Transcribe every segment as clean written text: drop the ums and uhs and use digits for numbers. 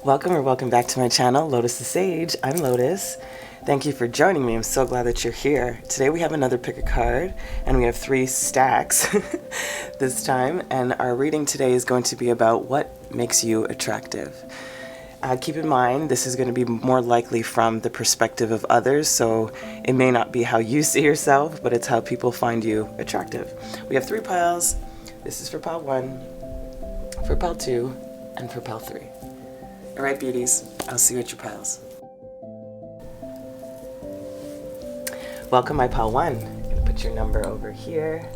Welcome back to my channel, Lotusthesage. I'm Lotus. Thank you for joining me. I'm so glad that you're here. Today we have another pick a card, and we have 3 stacks this time, and our reading today is going to be about what makes you attractive. Keep in mind, this is going to be more likely from the perspective of others, so it may not be how you see yourself, but it's how people find you attractive. We have 3 piles. This is for pile 1, for pile 2, and for pile 3. Alright, beauties, I'll see you at your piles. Welcome, my pile 1. I'm going to put your number over here.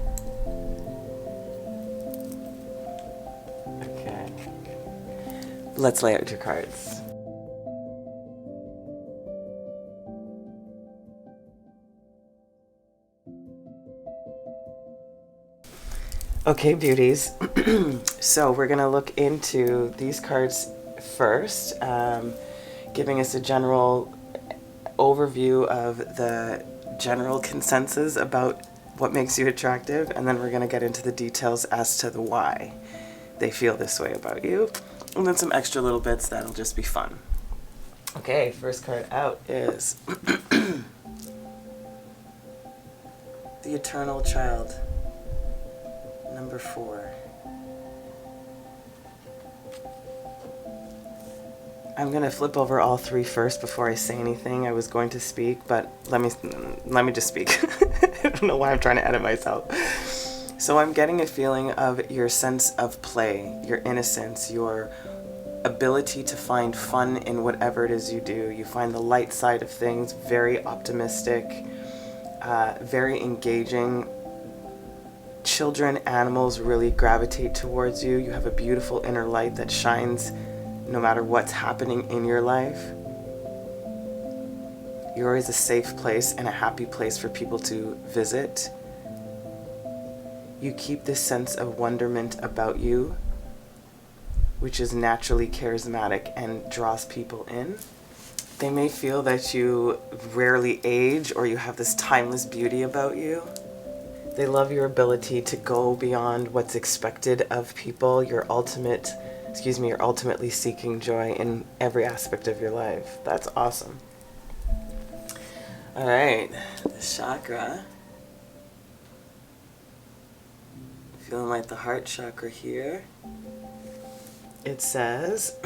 Okay. Let's lay out your cards. Okay, beauties. So we're going to look into these cards first, giving us a general overview of the general consensus about what makes you attractive, and then we're going to get into the details as to the why they feel this way about you, and then some extra little bits that'll just be fun. Okay, first card out is the Eternal Child, number 4. I'm going to flip over all 3 first before I say anything. I was going to speak, but let me just speak. I don't know why I'm trying to edit myself. So I'm getting a feeling of your sense of play, your innocence, your ability to find fun in whatever it is you do. You find the light side of things, very optimistic, very engaging. Children, animals really gravitate towards you. You have a beautiful inner light that shines no matter what's happening in your life. You're always a safe place and a happy place for people to visit. You keep this sense of wonderment about you, which is naturally charismatic and draws people in. They may feel that you rarely age, or you have this timeless beauty about you. They love your ability to go beyond what's expected of people. You're ultimately seeking joy in every aspect of your life. That's awesome. All right, the chakra. Feeling like the heart chakra here. It says,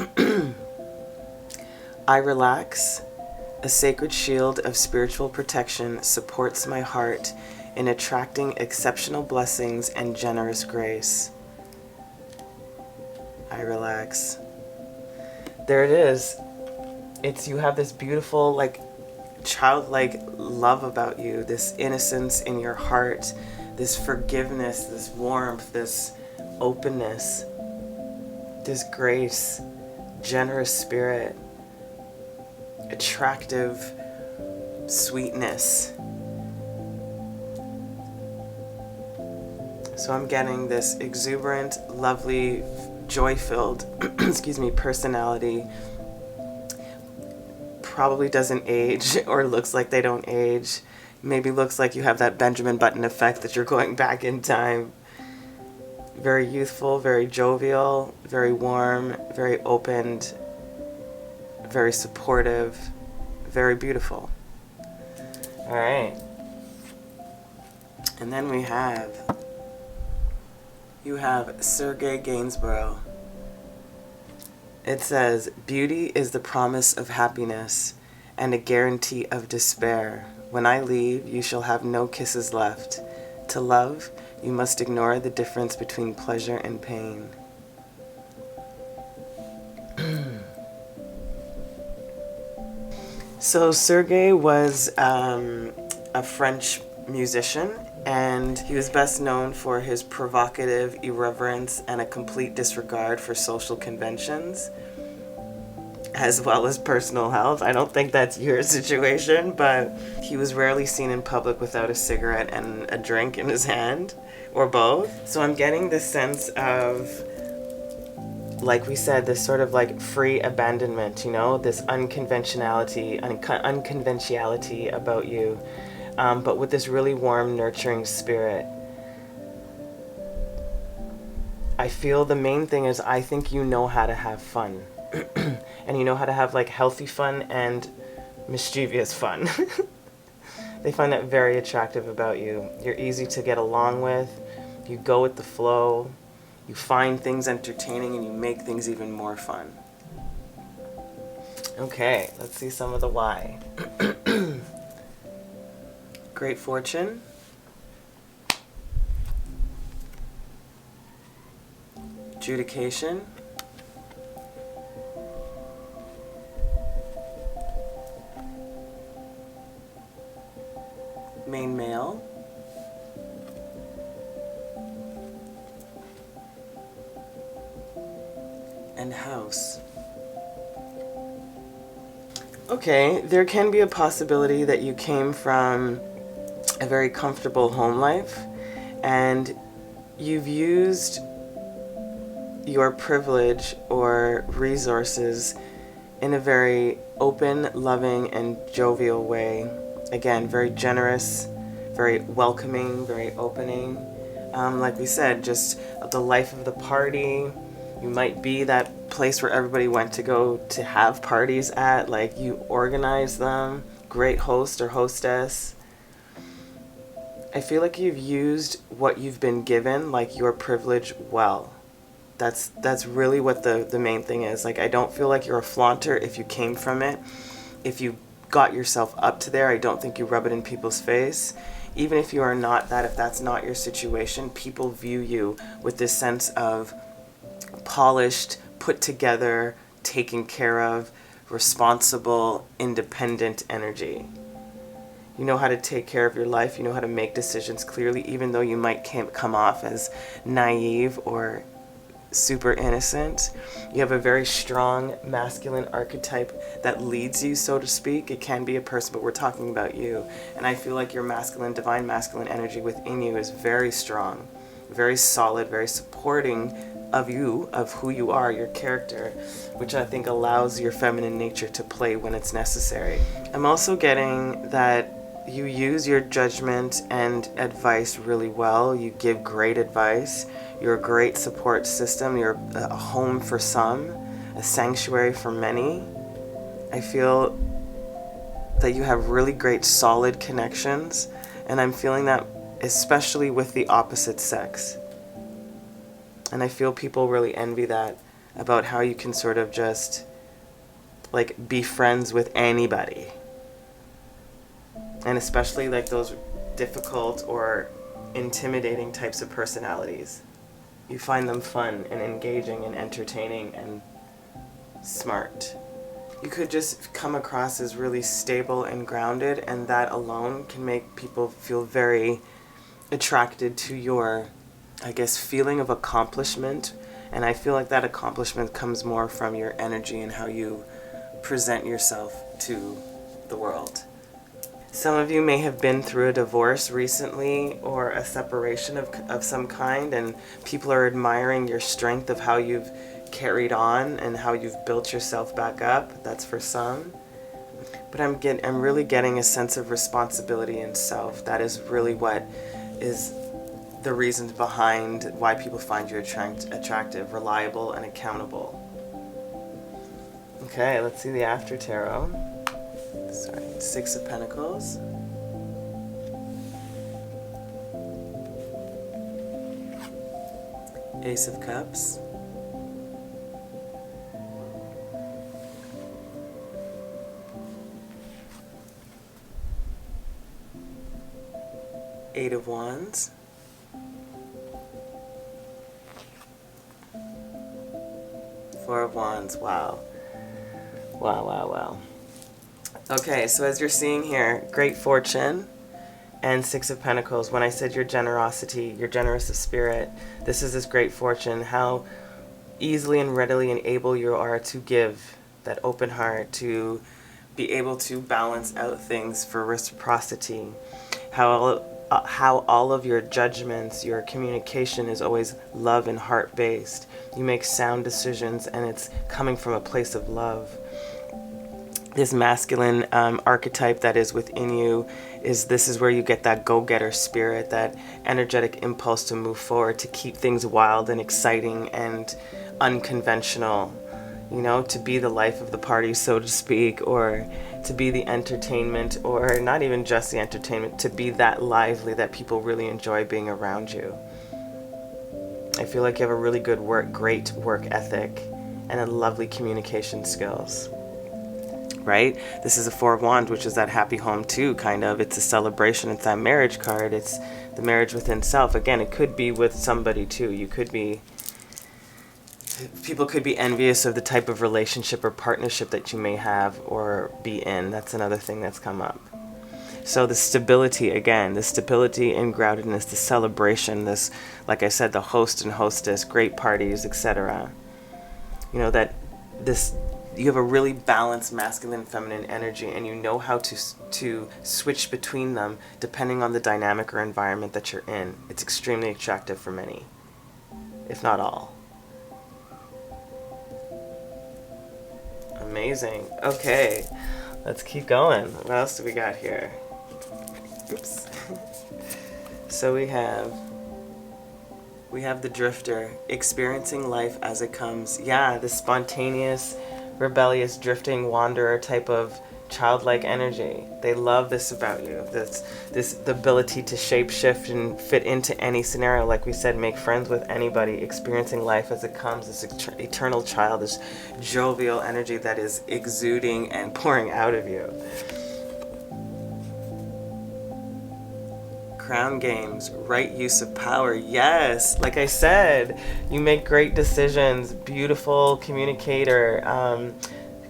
I relax. A sacred shield of spiritual protection supports my heart in attracting exceptional blessings and generous grace. I relax. There it is. You have this beautiful, like, childlike love about you, this innocence in your heart, this forgiveness, this warmth, this openness, this grace, generous spirit, attractive sweetness. So I'm getting this exuberant, lovely, joy-filled, personality. Probably doesn't age, or looks like they don't age. Maybe looks like you have that Benjamin Button effect, that you're going back in time. Very youthful, very jovial, very warm, very opened, very supportive, very beautiful. All right. And then you have Sergey Gainsborough. It says, beauty is the promise of happiness and a guarantee of despair. When I leave, you shall have no kisses left. To love, you must ignore the difference between pleasure and pain. So Sergey was a French musician, and he was best known for his provocative irreverence and a complete disregard for social conventions, as well as personal health. I don't think that's your situation, but he was rarely seen in public without a cigarette and a drink in his hand, or both. So I'm getting this sense of, like we said, this sort of like free abandonment, this unconventionality about you. But with this really warm, nurturing spirit. I feel the main thing is I think you know how to have fun. And you know how to have like healthy fun and mischievous fun. They find that very attractive about you. You're easy to get along with. You go with the flow. You find things entertaining and you make things even more fun. Okay, let's see some of the why. Great fortune. Adjudication. Main male. And house. Okay, there can be a possibility that you came from a very comfortable home life and you've used your privilege or resources in a very open, loving, and jovial way. Again, very generous, very welcoming, very opening. Like we said, just the life of the party. You might be that place where everybody went to go to have parties at, like you organize them. Great host or hostess. I feel like you've used what you've been given, like your privilege, well. That's really what the main thing is. Like, I don't feel like you're a flaunter if you came from it. If you got yourself up to there, I don't think you rub it in people's face. Even if you are not that, if that's not your situation, people view you with this sense of polished, put together, taken care of, responsible, independent energy. You know how to take care of your life. You know how to make decisions clearly, even though you might come off as naive or super innocent. You have a very strong masculine archetype that leads you, so to speak. It can be a person, but we're talking about you. And I feel like your masculine, divine masculine energy within you is very strong, very solid, very supporting of you, of who you are, your character, which I think allows your feminine nature to play when it's necessary. I'm also getting that you use your judgment and advice really well. You give great advice. You're a great support system. You're a home for some, a sanctuary for many. I feel that you have really great solid connections, and I'm feeling that especially with the opposite sex. And I feel people really envy that about how you can sort of just like be friends with anybody. And especially like those difficult or intimidating types of personalities. You find them fun and engaging and entertaining and smart. You could just come across as really stable and grounded, and that alone can make people feel very attracted to your, I guess, feeling of accomplishment. And I feel like that accomplishment comes more from your energy and how you present yourself to the world. Some of you may have been through a divorce recently or a separation of some kind, and people are admiring your strength of how you've carried on and how you've built yourself back up. That's for some. But I'm really getting a sense of responsibility in self. That is really what is the reasons behind why people find you attractive, reliable, and accountable. Okay, let's see the after tarot. Sorry, Six of Pentacles. Ace of Cups. Eight of Wands. Four of Wands. Wow. Wow, wow, wow. Okay, so as you're seeing here, great fortune and Six of Pentacles. When I said your generosity, you're generous of spirit, this is this great fortune, how easily and readily and able you are to give, that open heart, to be able to balance out things for reciprocity, how all of your judgments, your communication is always love and heart-based. You make sound decisions and it's coming from a place of love. this masculine archetype that is within you this is where you get that go-getter spirit, that energetic impulse to move forward, to keep things wild and exciting and unconventional, you know, to be the life of the party, so to speak, or to be the entertainment, or not even just the entertainment, to be that lively that people really enjoy being around you. I feel like you have a really great work ethic and a lovely communication skills. Right? This is a Four of Wands, which is that happy home too, kind of. It's a celebration. It's that marriage card. It's the marriage within self. Again, it could be with somebody too. People could be envious of the type of relationship or partnership that you may have or be in. That's another thing that's come up. So the stability, again, the stability and groundedness, the celebration, this, like I said, the host and hostess, great parties, etc. You know, that this, you have a really balanced masculine and feminine energy, and you know how to switch between them depending on the dynamic or environment that you're in. It's extremely attractive for many, if not all. Amazing. Okay, let's keep going. What else do we got here? Oops. So we have the drifter, experiencing life as it comes. Yeah, the spontaneous, rebellious, drifting, wanderer type of childlike energy. They love this about you. The ability to shapeshift and fit into any scenario. Like we said, make friends with anybody, experiencing life as it comes. This eternal child, this jovial energy that is exuding and pouring out of you. Crown games, right use of power. Yes, like I said, you make great decisions, beautiful communicator,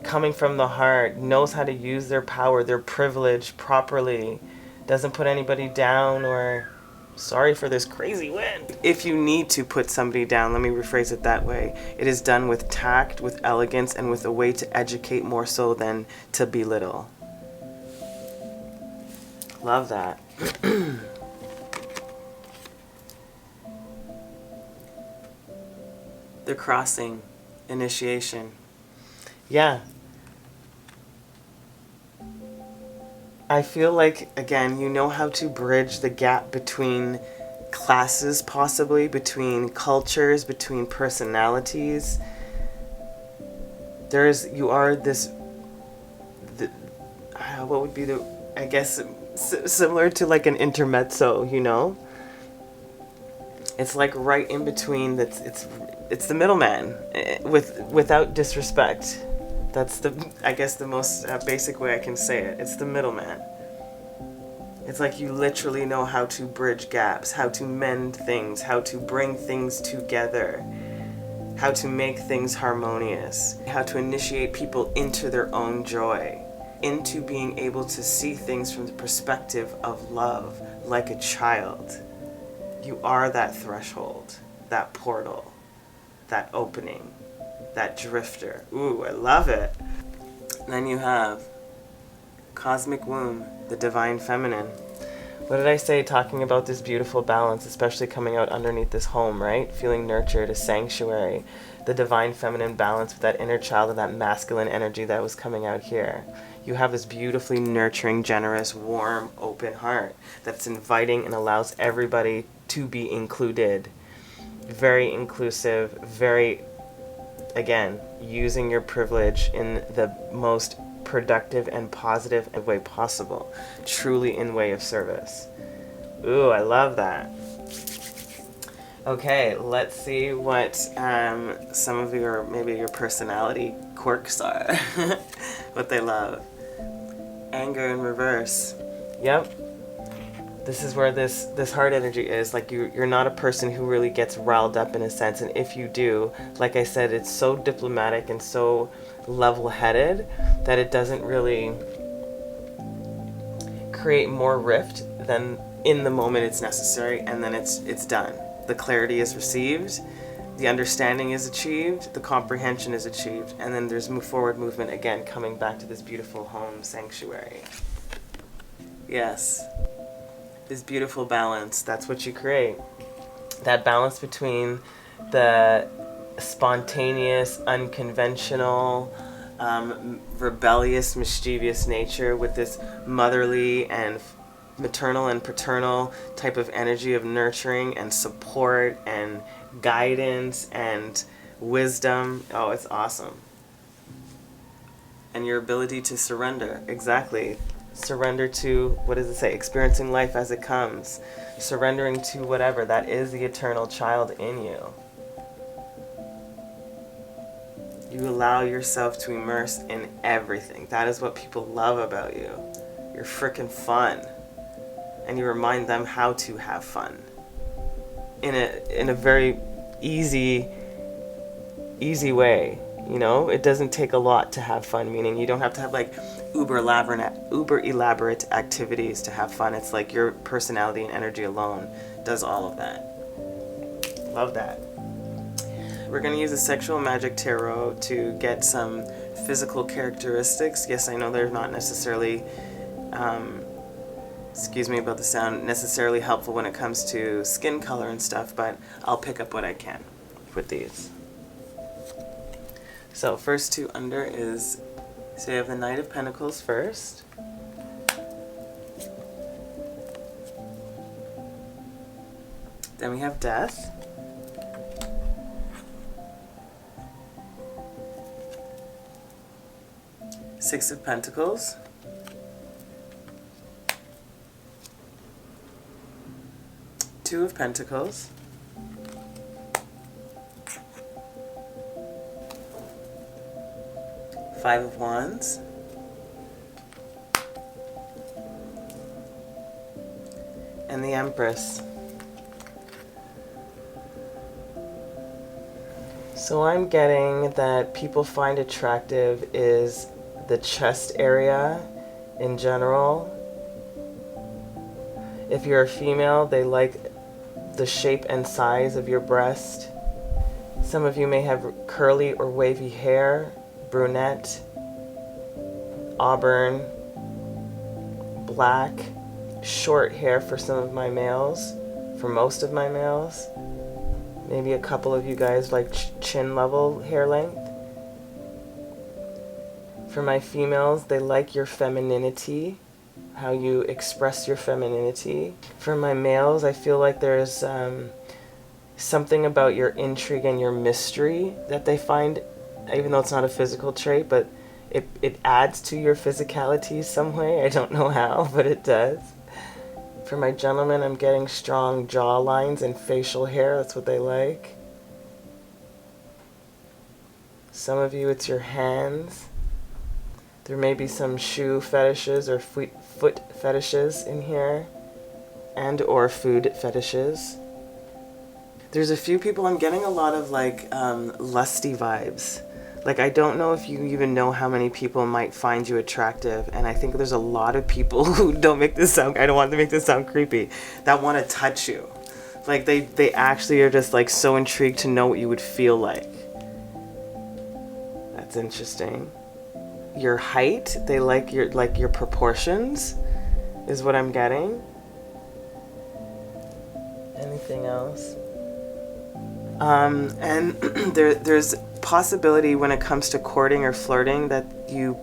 coming from the heart, knows how to use their power, their privilege properly, doesn't put anybody down, or sorry for this crazy wind. If you need to put somebody down, let me rephrase it that way, it is done with tact, with elegance, and with a way to educate more so than to belittle. Love that. The crossing, initiation. Yeah. I feel like, again, you know how to bridge the gap between classes, possibly, between cultures, between personalities. You are this, what would be the, I guess, similar to like an intermezzo, you know? It's like right in between, it's the middleman, without disrespect. That's I guess the most basic way I can say it. It's the middleman. It's like you literally know how to bridge gaps, how to mend things, how to bring things together, how to make things harmonious, how to initiate people into their own joy, into being able to see things from the perspective of love, like a child. You are that threshold, that portal, that opening, that drifter. Ooh, I love it. And then you have cosmic womb, the divine feminine. What did I say talking about this beautiful balance, especially coming out underneath this home, right? Feeling nurtured, a sanctuary, the divine feminine balance with that inner child and that masculine energy that was coming out here. You have this beautifully nurturing, generous, warm, open heart that's inviting and allows everybody to be included. Very inclusive, very, again, using your privilege in the most productive and positive way possible. Truly in way of service. Ooh, I love that. Okay, let's see what some of your personality quirks are. What they love. Anger in reverse. Yep. This is where this heart energy is. Like you're not a person who really gets riled up in a sense. And if you do, like I said, it's so diplomatic and so level-headed that it doesn't really create more rift than in the moment it's necessary, and then it's done. The clarity is received, the understanding is achieved, the comprehension is achieved, and then there's forward movement again, coming back to this beautiful home sanctuary. Yes. This beautiful balance, that's what you create. That balance between the spontaneous, unconventional, rebellious, mischievous nature with this motherly and maternal and paternal type of energy of nurturing and support and guidance and wisdom. Oh, it's awesome. And your ability to surrender. Exactly. Surrender to, what does it say? Experiencing life as it comes. Surrendering to whatever. That is the eternal child in you. You allow yourself to immerse in everything. That is what people love about you. You're freaking fun. And you remind them how to have fun. In a very easy way. You know, it doesn't take a lot to have fun, meaning you don't have to have like uber elaborate activities to have fun. It's like your personality and energy alone does all of that. Love that. We're going to use a sexual magic tarot to get some physical characteristics. Yes, I know they're not necessarily, excuse me about the sound, necessarily helpful when it comes to skin color and stuff, but I'll pick up what I can with these. So first two under is, so you have the Knight of Pentacles first. Then we have Death. Six of Pentacles. Two of Pentacles. Five of Wands. And the Empress. So I'm getting that people find attractive is the chest area in general. If you're a female, they like the shape and size of your breast. Some of you may have curly or wavy hair, brunette, auburn, black, short hair for some of my males, for most of my males. Maybe a couple of you guys like chin level hair length. For my females, they like your femininity, how you express your femininity. For my males, I feel like there's something about your intrigue and your mystery that they find, even though it's not a physical trait, but it adds to your physicality some way. I don't know how, but it does. For my gentlemen, I'm getting strong jaw lines and facial hair. That's what they like. Some of you, it's your hands. There may be some shoe fetishes or foot fetishes in here, and or food fetishes. There's a few people, I'm getting a lot of like lusty vibes. Like, I don't know if you even know how many people might find you attractive, and I think there's a lot of people who I don't want to make this sound creepy, that want to touch you. Like, they actually are just like so intrigued to know what you would feel like. That's interesting. Your height, they like your proportions, is what I'm getting. Anything else? And there's possibility when it comes to courting or flirting that you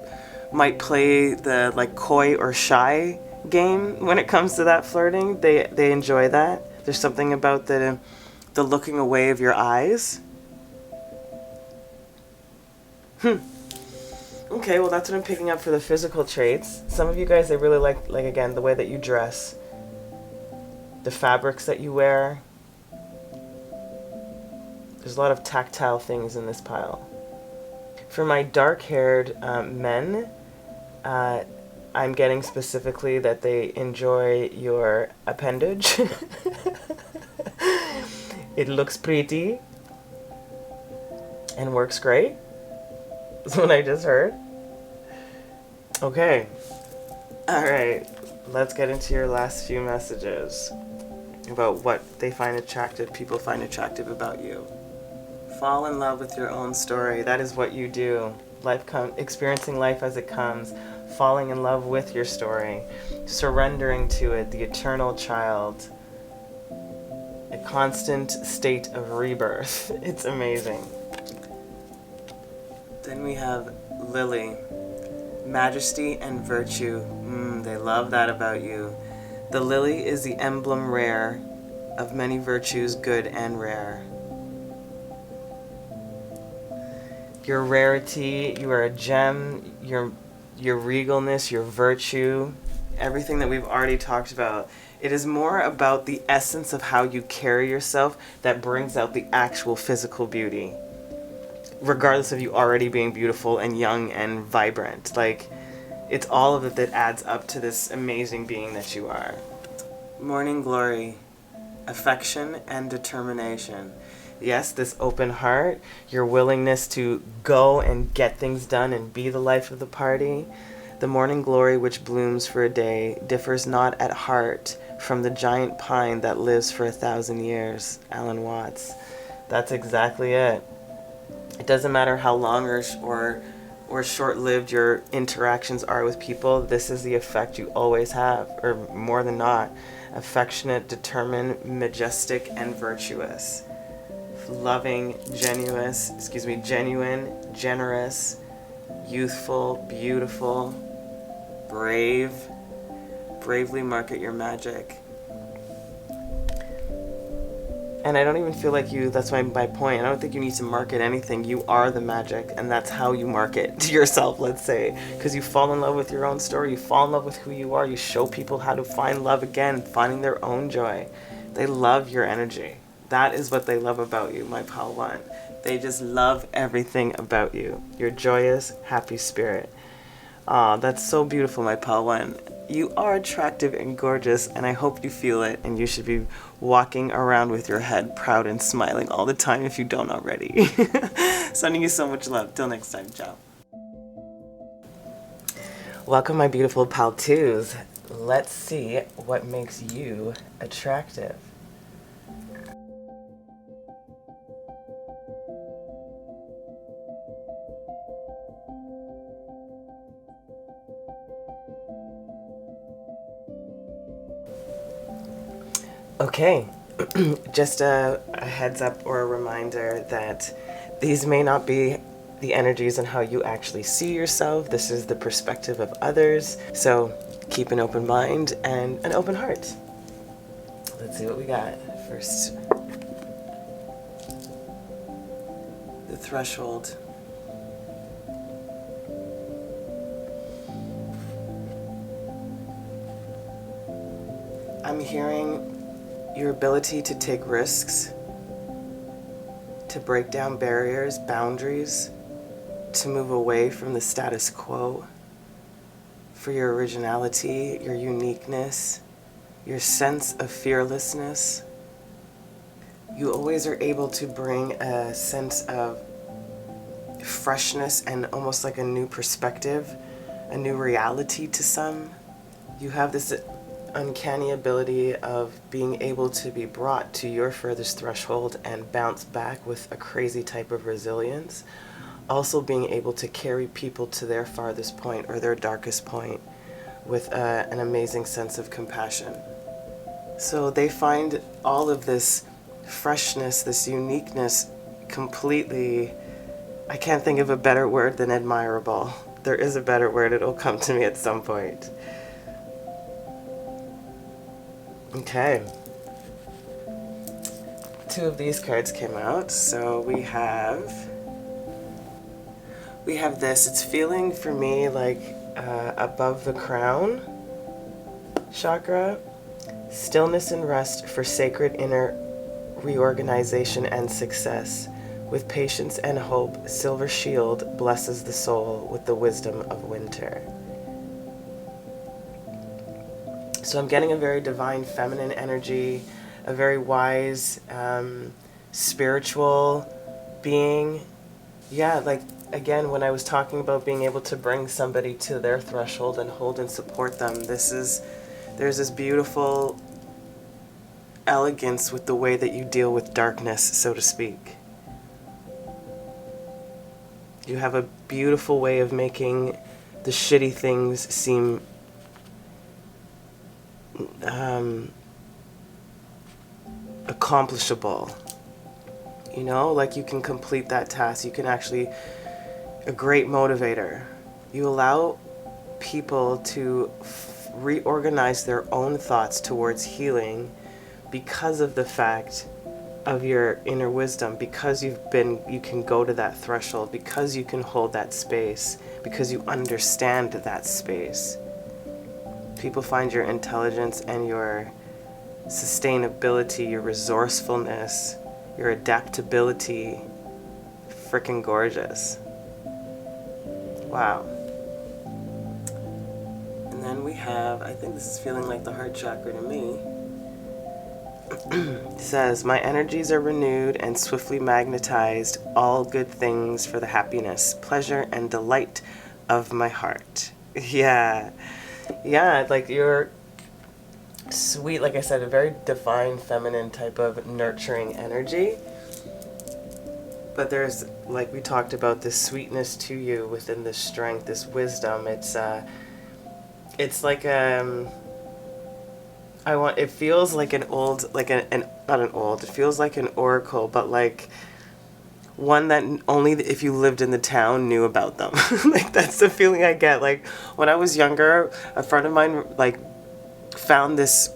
might play the like coy or shy game when it comes to that flirting. They enjoy that. There's something about the looking away of your eyes. Okay, well that's what I'm picking up for the physical traits. Some of you guys, they really like again, the way that you dress, the fabrics that you wear. There's a lot of tactile things in this pile. For my dark-haired men, I'm getting specifically that they enjoy your appendage. It looks pretty and works great. That's what I just heard. Okay. All right. Let's get into your last few messages about what they find attractive, people find attractive about you. Fall in love with your own story. That is what you do. Experiencing life as it comes. Falling in love with your story. Surrendering to it. The eternal child. A constant state of rebirth. It's amazing. Then we have Lily. Majesty and virtue. They love that about you. The lily is the emblem rare of many virtues, good and rare. Your rarity, you are a gem, your regalness, your virtue, everything that we've already talked about. It is more about the essence of how you carry yourself that brings out the actual physical beauty. Regardless of you already being beautiful and young and vibrant. Like, it's all of it that adds up to this amazing being that you are. Morning glory, affection and determination. Yes, this open heart, your willingness to go and get things done and be the life of the party. The morning glory which blooms for a day differs not at heart from the giant pine that lives for 1,000 years. Alan Watts. That's exactly it. It doesn't matter how long or short-lived your interactions are with people, this is the effect you always have, or more than not. Affectionate, determined, majestic, and virtuous. Loving, genuine, generous, youthful, beautiful, brave. Bravely market your magic. And I don't even feel like that's my point. I don't think you need to market anything. You are the magic, and that's how you market to yourself, let's say. Because you fall in love with your own story. You fall in love with who you are. You show people how to find love again, finding their own joy. They love your energy. That is what they love about you, my pal one. They just love everything about you. Your joyous, happy spirit. Aw, that's so beautiful, my pal one. You are attractive and gorgeous, and I hope you feel it, and you should be walking around with your head proud and smiling all the time if you don't already. Sending you so much love. Till next time. Ciao. Welcome, my beautiful pal twos. Let's see what makes you attractive. Okay, just a heads up or a reminder that these may not be the energies and how you actually see yourself. This is the perspective of others. So keep an open mind and an open heart. Let's see what we got. First, the threshold. I'm hearing your ability to take risks, to break down barriers, boundaries, to move away from the status quo, for your originality, your uniqueness, your sense of fearlessness. You always are able to bring a sense of freshness and almost like a new perspective, a new reality to some. You have this uncanny ability of being able to be brought to your furthest threshold and bounce back with a crazy type of resilience. Also being able to carry people to their farthest point or their darkest point with an amazing sense of compassion. So they find all of this freshness, this uniqueness completely, I can't think of a better word than admirable. There is a better word, it'll come to me at some point. Okay. 2 of these cards came out, so we have this. It's feeling for me like above the crown chakra, stillness and rest for sacred inner reorganization and success. With patience and hope, silver shield blesses the soul with the wisdom of winter. So I'm getting a very divine feminine energy, a very wise, spiritual being. Yeah, like, again, when I was talking about being able to bring somebody to their threshold and hold and support them, there's this beautiful elegance with the way that you deal with darkness, so to speak. You have a beautiful way of making the shitty things seem accomplishable. You know, like you can complete that task. You can actually a great motivator. You allow people to reorganize their own thoughts towards healing because of the fact of your inner wisdom, because you can go to that threshold, because you can hold that space, because you understand that space. People find your intelligence and your sustainability, your resourcefulness, your adaptability freaking gorgeous. Wow. And then we have, I think this is feeling like the heart chakra to me. It says, my energies are renewed and swiftly magnetized all good things for the happiness, pleasure, and delight of my heart. Yeah. Yeah, like you're sweet, like I said, a very divine feminine type of nurturing energy. But there's, like we talked about, this sweetness to you within this strength, this wisdom. It's like it feels like an old, like not an old, it feels like an oracle, but like one that only if you lived in the town knew about them. Like that's the feeling I get. Like when I was younger, a friend of mine like found this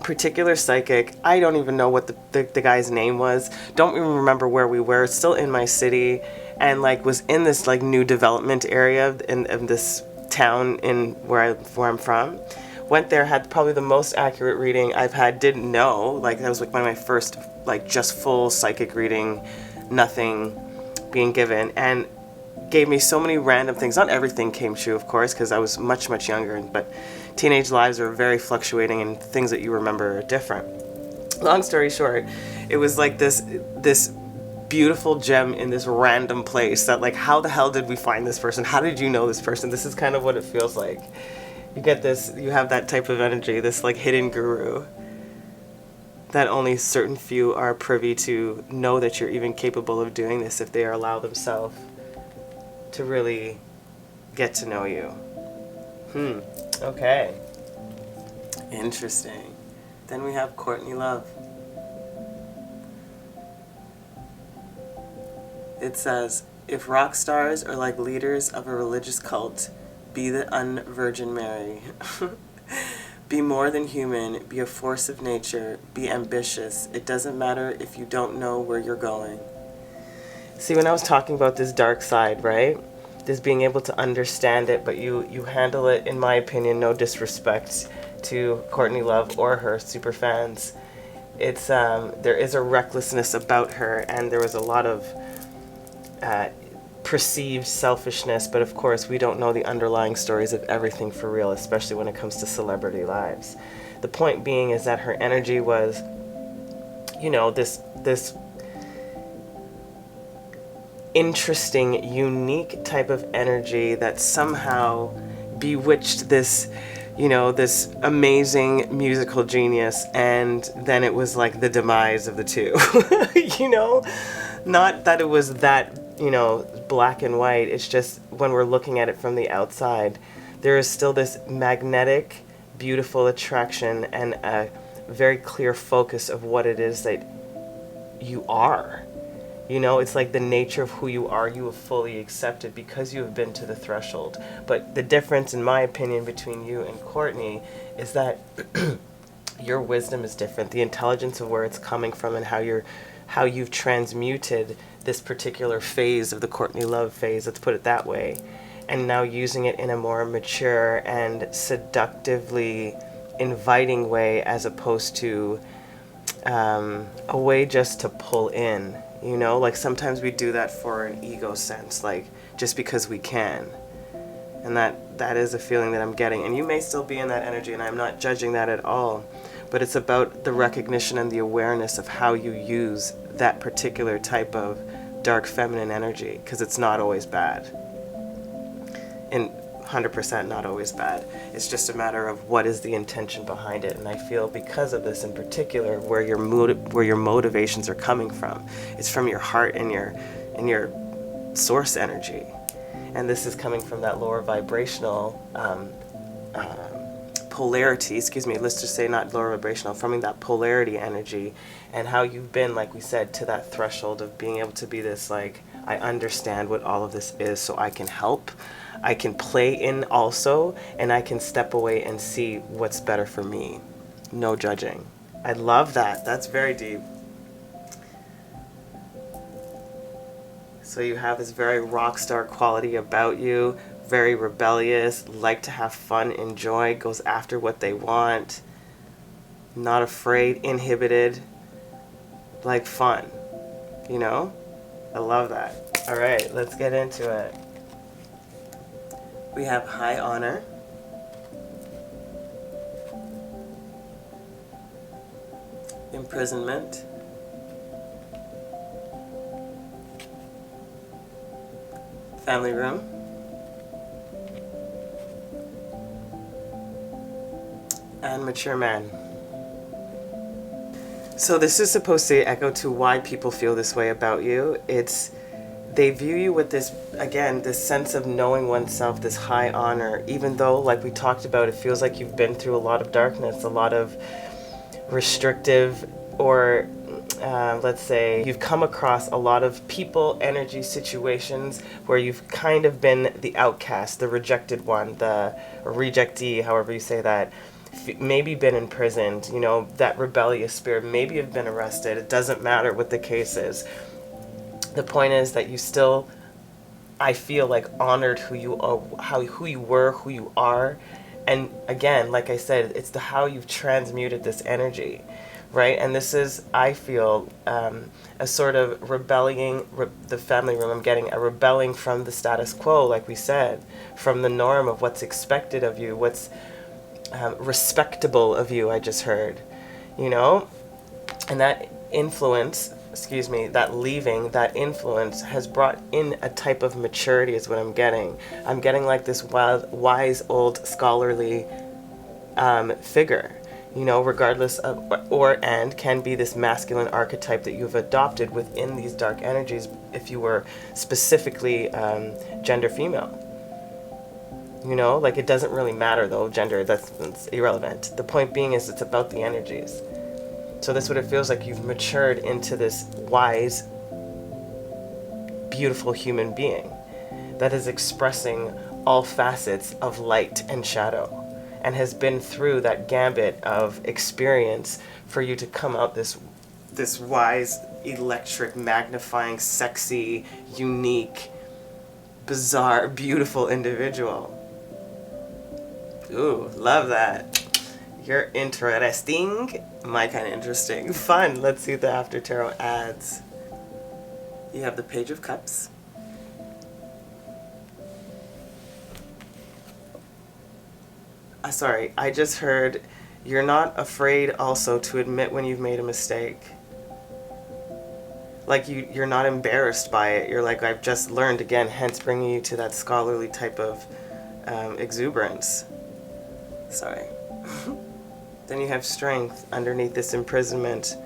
particular psychic. I don't even know what the guy's name was. Don't even remember where we were. Still in my city, and like was in this like new development area in this town in where I'm from. Went there, had probably the most accurate reading I've had. Didn't know, like that was like one of my first like just full psychic reading, nothing being given, and gave me so many random things. Not everything came true, of course, because I was much younger, but teenage lives are very fluctuating and things that you remember are different. Long story short, it was like this beautiful gem in this random place that like, how the hell did we find this person? How did you know this person? This is kind of what it feels like. You get this, you have that type of energy, this like hidden guru that only certain few are privy to know that you're even capable of doing this if they allow themselves to really get to know you. Okay. Interesting. Then we have Courtney Love. It says, if rock stars are like leaders of a religious cult, be the un-Virgin Mary. Be more than human, be a force of nature, be ambitious. It doesn't matter if you don't know where you're going. See, when I was talking about this dark side, right? This being able to understand it, but you handle it, in my opinion, no disrespect to Courtney Love or her super fans. It's there is a recklessness about her, and there was a lot of perceived selfishness, but of course we don't know the underlying stories of everything for real, especially when it comes to celebrity lives. The point being is that her energy was, you know, this interesting, unique type of energy that somehow bewitched this, you know, this amazing musical genius, and then it was like the demise of the two. You know, not that it was that, you know, black and white. It's just when we're looking at it from the outside, there is still this magnetic, beautiful attraction and a very clear focus of what it is that you are. You know, it's like the nature of who you are, you have fully accepted because you have been to the threshold. But the difference, in my opinion, between you and Courtney is that your wisdom is different. The intelligence of where it's coming from and how you've transmuted this particular phase of the Courtney Love phase, let's put it that way, and now using it in a more mature and seductively inviting way, as opposed to a way just to pull in. You know, like sometimes we do that for an ego sense, like just because we can. And that is a feeling that I'm getting. And you may still be in that energy, and I'm not judging that at all. But it's about the recognition and the awareness of how you use that particular type of dark feminine energy, because it's not always bad. And 100% not always bad. It's just a matter of what is the intention behind it. And I feel because of this in particular, where your motivations are coming from, it's from your heart and your source energy. And this is coming from that lower vibrational polarity, let's just say not lower vibrational, from that polarity energy, and how you've been, like we said, to that threshold of being able to be this like I understand what all of this is, so I can help. I can play in also, and I can step away and see what's better for me. No judging. I love that. That's very deep. So you have this very rock star quality about you, very rebellious, like to have fun, enjoy, goes after what they want, not afraid, inhibited, like fun, you know? I love that. All right, let's get into it. We have high honor. Imprisonment. Family room. And mature man. So this is supposed to echo to why people feel this way about you. They view you with this, again, this sense of knowing oneself, this high honor, even though, like we talked about, it feels like you've been through a lot of darkness, a lot of restrictive, or let's say you've come across a lot of people, energy, situations where you've kind of been the outcast, the rejected one, the rejectee, however you say that. Maybe been imprisoned, you know, that rebellious spirit, maybe have been arrested. It doesn't matter what the case is. The point is that you still, I feel like, honored who you are, who you were, who you are. And again, like I said, it's how you've transmuted this energy, right? And this is, I feel, a sort of rebelling, the family room, I'm getting a rebelling from the status quo, like we said, from the norm of what's expected of you, what's respectable of you, I just heard, you know? And that influence, that leaving, that influence has brought in a type of maturity is what I'm getting. I'm getting like this wise, old, scholarly figure, you know, regardless of, and can be this masculine archetype that you've adopted within these dark energies if you were specifically gender female. You know, like it doesn't really matter though, gender, that's irrelevant. The point being is it's about the energies. So that's what it feels like. You've matured into this wise, beautiful human being that is expressing all facets of light and shadow and has been through that gambit of experience for you to come out this wise, electric, magnifying, sexy, unique, bizarre, beautiful individual. Ooh, love that. You're interesting. My kind of interesting. Fun. Let's see what the After Tarot adds. You have the Page of Cups. Sorry, I just heard you're not afraid also to admit when you've made a mistake. Like you're not embarrassed by it. You're like, I've just learned again, hence bringing you to that scholarly type of exuberance. Sorry. Then you have strength underneath this imprisonment,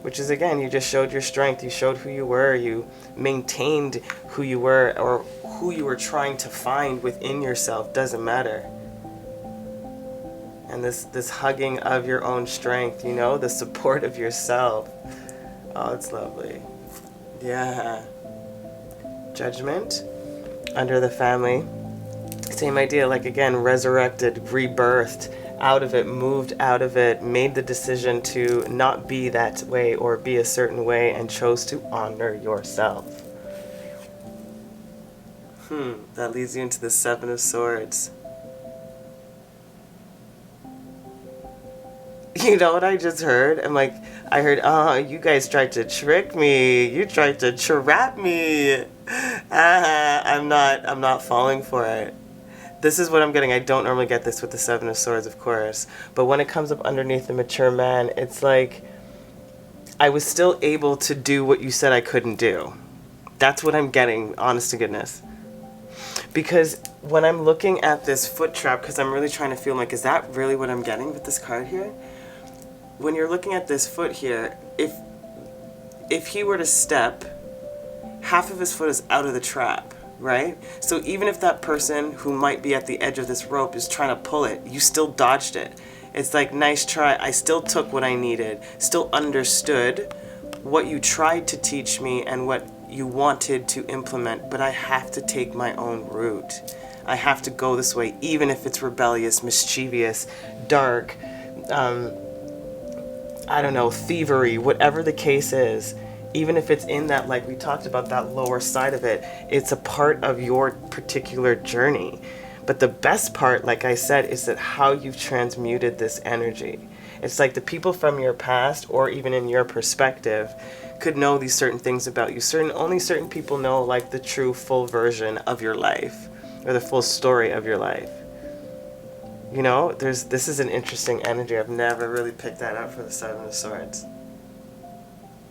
which is, again, you just showed your strength. You showed who you were. You maintained who you were, or who you were trying to find within yourself. Doesn't matter. And this hugging of your own strength, you know, the support of yourself. Oh, it's lovely. Yeah. Judgment under the family. Same idea, like again, resurrected, rebirthed, out of it, moved out of it, made the decision to not be that way or be a certain way, and chose to honor yourself. That leads you into the Seven of Swords. You know what I just heard? I heard, oh, you guys tried to trick me. You tried to trap me. I'm not falling for it. This is what I'm getting. I don't normally get this with the Seven of Swords, of course. But when it comes up underneath the mature man, it's like I was still able to do what you said I couldn't do. That's what I'm getting, honest to goodness. Because when I'm looking at this foot trap, because I'm really trying to feel like, is that really what I'm getting with this card here? When you're looking at this foot here, if he were to step, half of his foot is out of the trap. Right? So even if that person who might be at the edge of this rope is trying to pull it, you still dodged it. It's like, nice try. I still took what I needed, still understood what you tried to teach me and what you wanted to implement, but I have to take my own route. I have to go this way, even if it's rebellious, mischievous, dark, I don't know, thievery, whatever the case is. Even if it's in that, like we talked about, that lower side of it, it's a part of your particular journey. But the best part, like I said, is that how you've transmuted this energy. It's like the people from your past, or even in your perspective, could know these certain things about you. Only certain people know, like, the true full version of your life, or the full story of your life. You know, this is an interesting energy. I've never really picked that up for the Seven of Swords.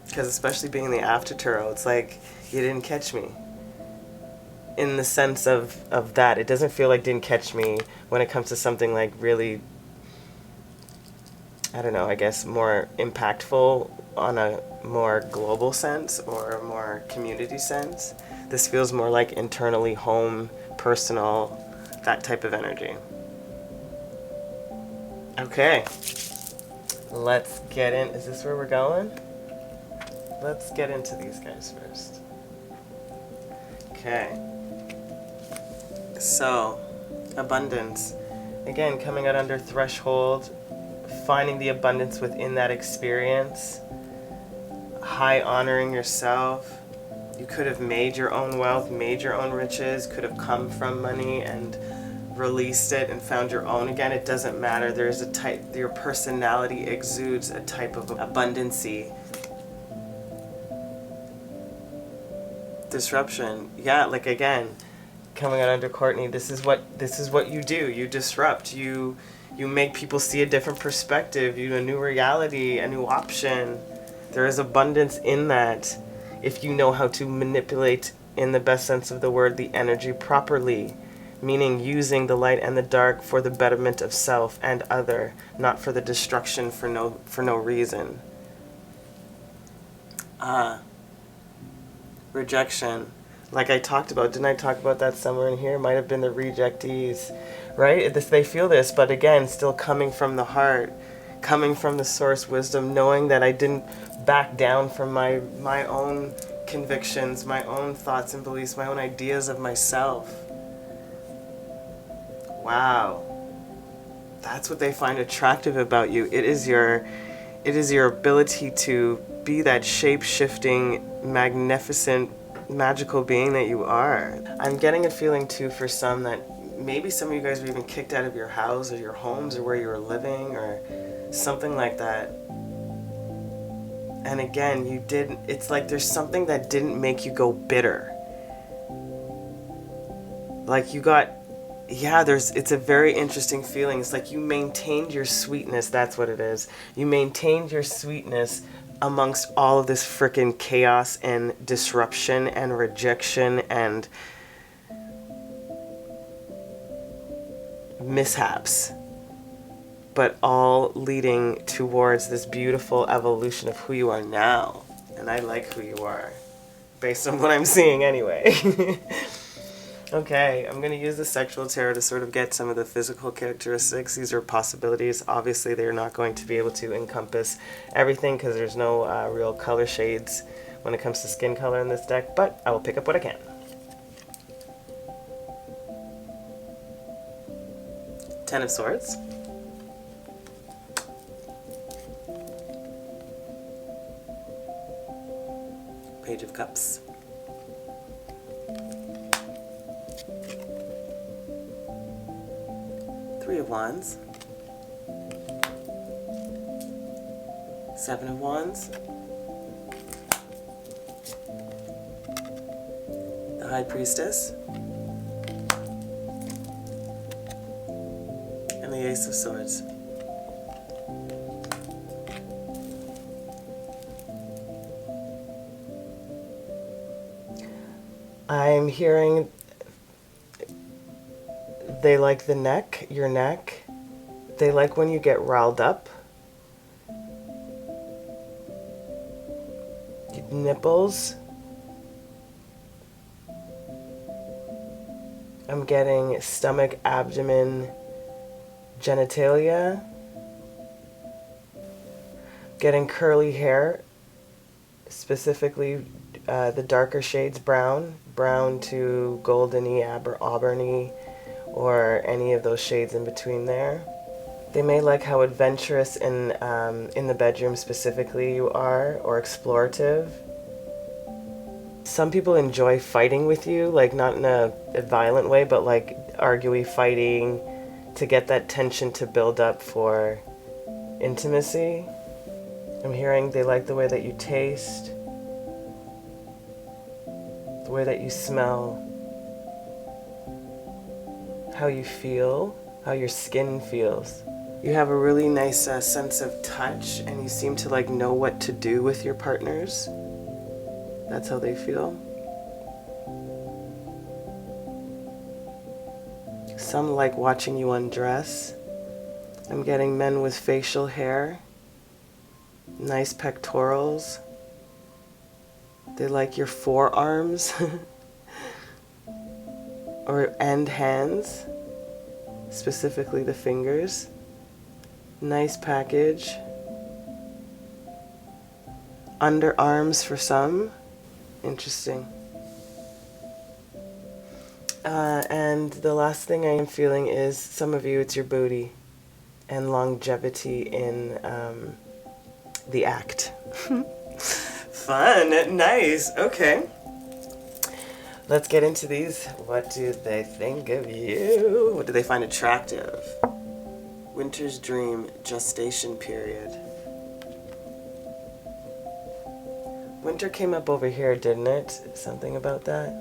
Because especially being the after tarot, it's like, you didn't catch me. In the sense of that, it doesn't feel like didn't catch me when it comes to something like really, I don't know, I guess more impactful on a more global sense or a more community sense. This feels more like internally home, personal, that type of energy. Okay, let's get in. Is this where we're going? Let's get into these guys first. Okay. So, abundance. Again, coming out under threshold, finding the abundance within that experience, high honoring yourself. You could have made your own wealth, made your own riches, could have come from money and released it and found your own again. It doesn't matter. There's a type, your personality exudes a type of abundancy. Disruption. Yeah, like again, coming out under Courtney, this is what you do. You disrupt. You make people see a different perspective, a new reality, a new option. There is abundance in that if you know how to manipulate, in the best sense of the word, the energy properly. Meaning using the light and the dark for the betterment of self and other, not for the destruction for no reason. Rejection. Like I talked about, didn't I talk about that somewhere in here? Might have been the rejectees, right? They feel this, but again, still coming from the heart, coming from the source wisdom, knowing that I didn't back down from my own convictions, my own thoughts and beliefs, my own ideas of myself. Wow. That's what they find attractive about you. It is your ability to be that shape-shifting, magnificent, magical being that you are. I'm getting a feeling too for some that maybe some of you guys were even kicked out of your house or your homes or where you were living or something like that. And again, it's like there's something that didn't make you go bitter. Like you got, it's a very interesting feeling. It's like you maintained your sweetness, that's what it is. You maintained your sweetness amongst all of this frickin' chaos and disruption and rejection and mishaps, but all leading towards this beautiful evolution of who you are now. And I like who you are, based on what I'm seeing anyway. Okay, I'm going to use the sexual tarot to sort of get some of the physical characteristics. These are possibilities. Obviously, they're not going to be able to encompass everything because there's no real color shades when it comes to skin color in this deck, but I will pick up what I can. Ten of Swords. Page of Cups. Three of Wands. Seven of Wands. The High Priestess. And the Ace of Swords. I'm hearing they like the neck, your neck. They like when you get riled up. Nipples. I'm getting stomach, abdomen, genitalia. Getting curly hair, specifically the darker shades, brown to goldeny, auburny, or any of those shades in between there. They may like how adventurous in the bedroom specifically you are, or explorative. Some people enjoy fighting with you, like not in a violent way, but like arguey fighting to get that tension to build up for intimacy. I'm hearing they like the way that you taste, the way that you smell, how you feel, how your skin feels. You have a really nice sense of touch, and you seem to like know what to do with your partners. That's how they feel. Some like watching you undress. I'm getting men with facial hair, nice pectorals. They like your forearms and hands, specifically the fingers. Nice package. Underarms for some. Interesting. And the last thing I am feeling is, some of you, it's your booty and longevity in the act. Fun. Nice. Okay. Let's get into these. What do they think of you? What do they find attractive? Winter's dream, gestation period. Winter came up over here, didn't it? Something about that?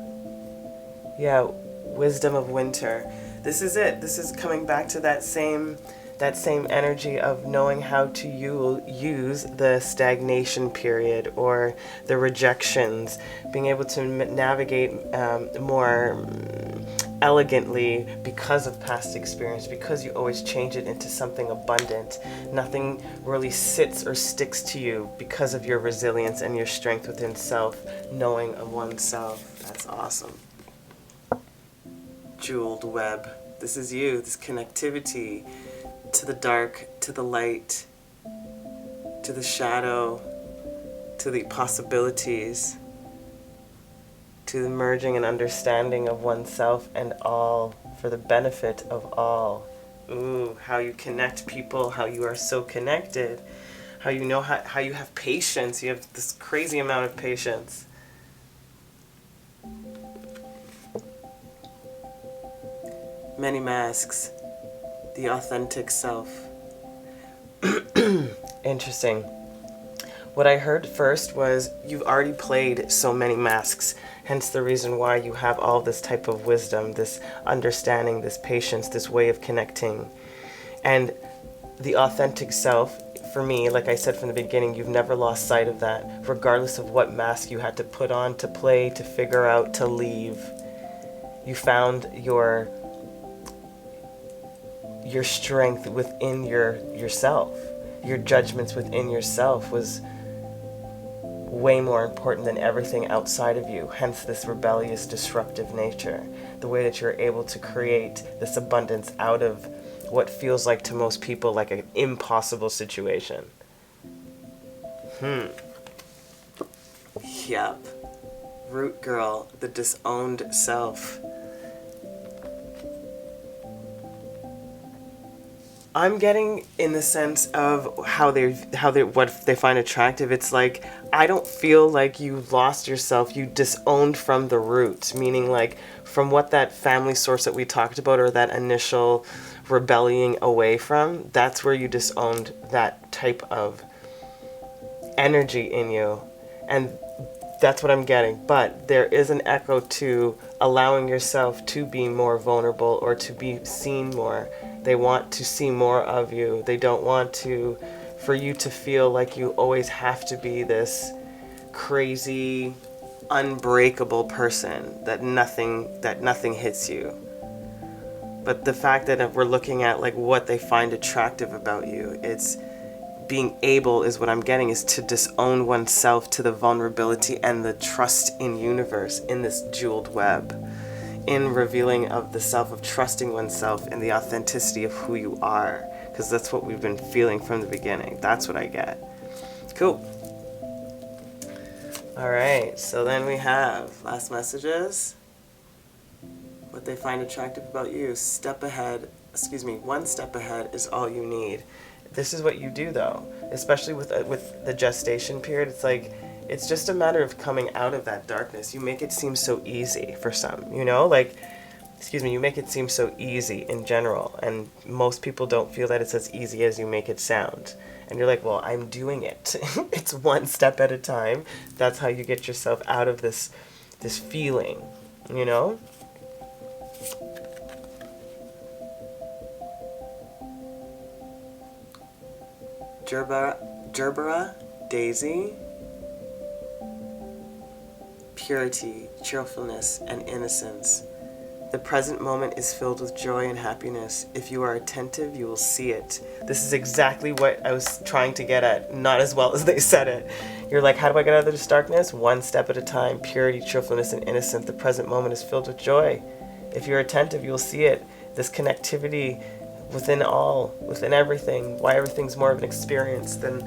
Yeah, wisdom of winter. This is it. This is coming back to that same energy of knowing how to use the stagnation period or the rejections, being able to navigate more elegantly because of past experience, because you always change it into something abundant. Nothing really sits or sticks to you because of your resilience and your strength within self, knowing of oneself. That's awesome. Jeweled web. This is you, this connectivity to the dark, to the light, to the shadow, to the possibilities, to the merging and understanding of oneself and all for the benefit of all. Ooh, how you connect people, how you are so connected, how you know how you have patience. You have this crazy amount of patience. Many masks, the authentic self. Interesting. What I heard first was you've already played so many masks, hence the reason why you have all this type of wisdom, this understanding, this patience, this way of connecting. And the authentic self, for me, like I said from the beginning, you've never lost sight of that, regardless of what mask you had to put on, to play, to figure out, to leave. You found your strength within yourself. Your judgments within yourself was way more important than everything outside of you, hence this rebellious, disruptive nature. The way that you're able to create this abundance out of what feels like to most people like an impossible situation. Yep. Root girl, the disowned self. I'm getting in the sense of what they find attractive. It's like, I don't feel like you lost yourself. You disowned from the root, meaning like from what that family source that we talked about, or that initial rebelling away from, that's where you disowned that type of energy in you. And that's what I'm getting. But there is an echo to allowing yourself to be more vulnerable or to be seen more. They want to see more of you. They don't want for you to feel like you always have to be this crazy, unbreakable person, that nothing hits you. But the fact that we're looking at like what they find attractive about you, it's being able, is what I'm getting, is to disown oneself to the vulnerability and the trust in universe, in this jeweled web, in revealing of the self, of trusting oneself in the authenticity of who you are, because that's what we've been feeling from the beginning. That's what I get. Cool. All right, so then we have last messages. What they find attractive about you. One step ahead is all you need. This is what you do, though, especially with the gestation period. It's like, it's just a matter of coming out of that darkness. You make it seem so easy for some, you make it seem so easy in general, and most people don't feel that it's as easy as you make it sound. And you're like, well, I'm doing it. It's one step at a time. That's how you get yourself out of this feeling, Gerbera, Daisy, purity, cheerfulness, and innocence. The present moment is filled with joy and happiness. If you are attentive, you will see it. This is exactly what I was trying to get at, not as well as they said it. You're like, how do I get out of this darkness? One step at a time, purity, cheerfulness, and innocence. The present moment is filled with joy. If you're attentive, you'll see it. This connectivity within everything, why everything's more of an experience than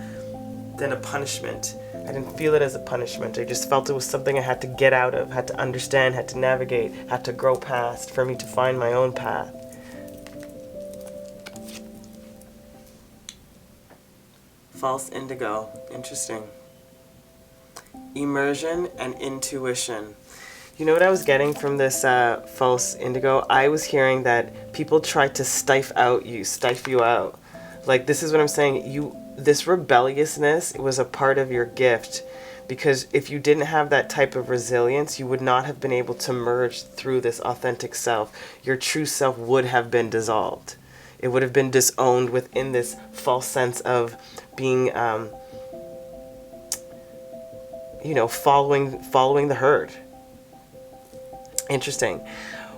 a punishment. I didn't feel it as a punishment. I just felt it was something I had to get out of, had to understand, had to navigate, had to grow past for me to find my own path. False indigo. Interesting. Immersion and intuition. You know what I was getting from this false indigo? I was hearing that people try to stifle you out. Like, this is what I'm saying. This rebelliousness was a part of your gift, because if you didn't have that type of resilience, you would not have been able to merge through this authentic self. Your true self would have been dissolved. It would have been disowned within this false sense of being, following the herd. Interesting.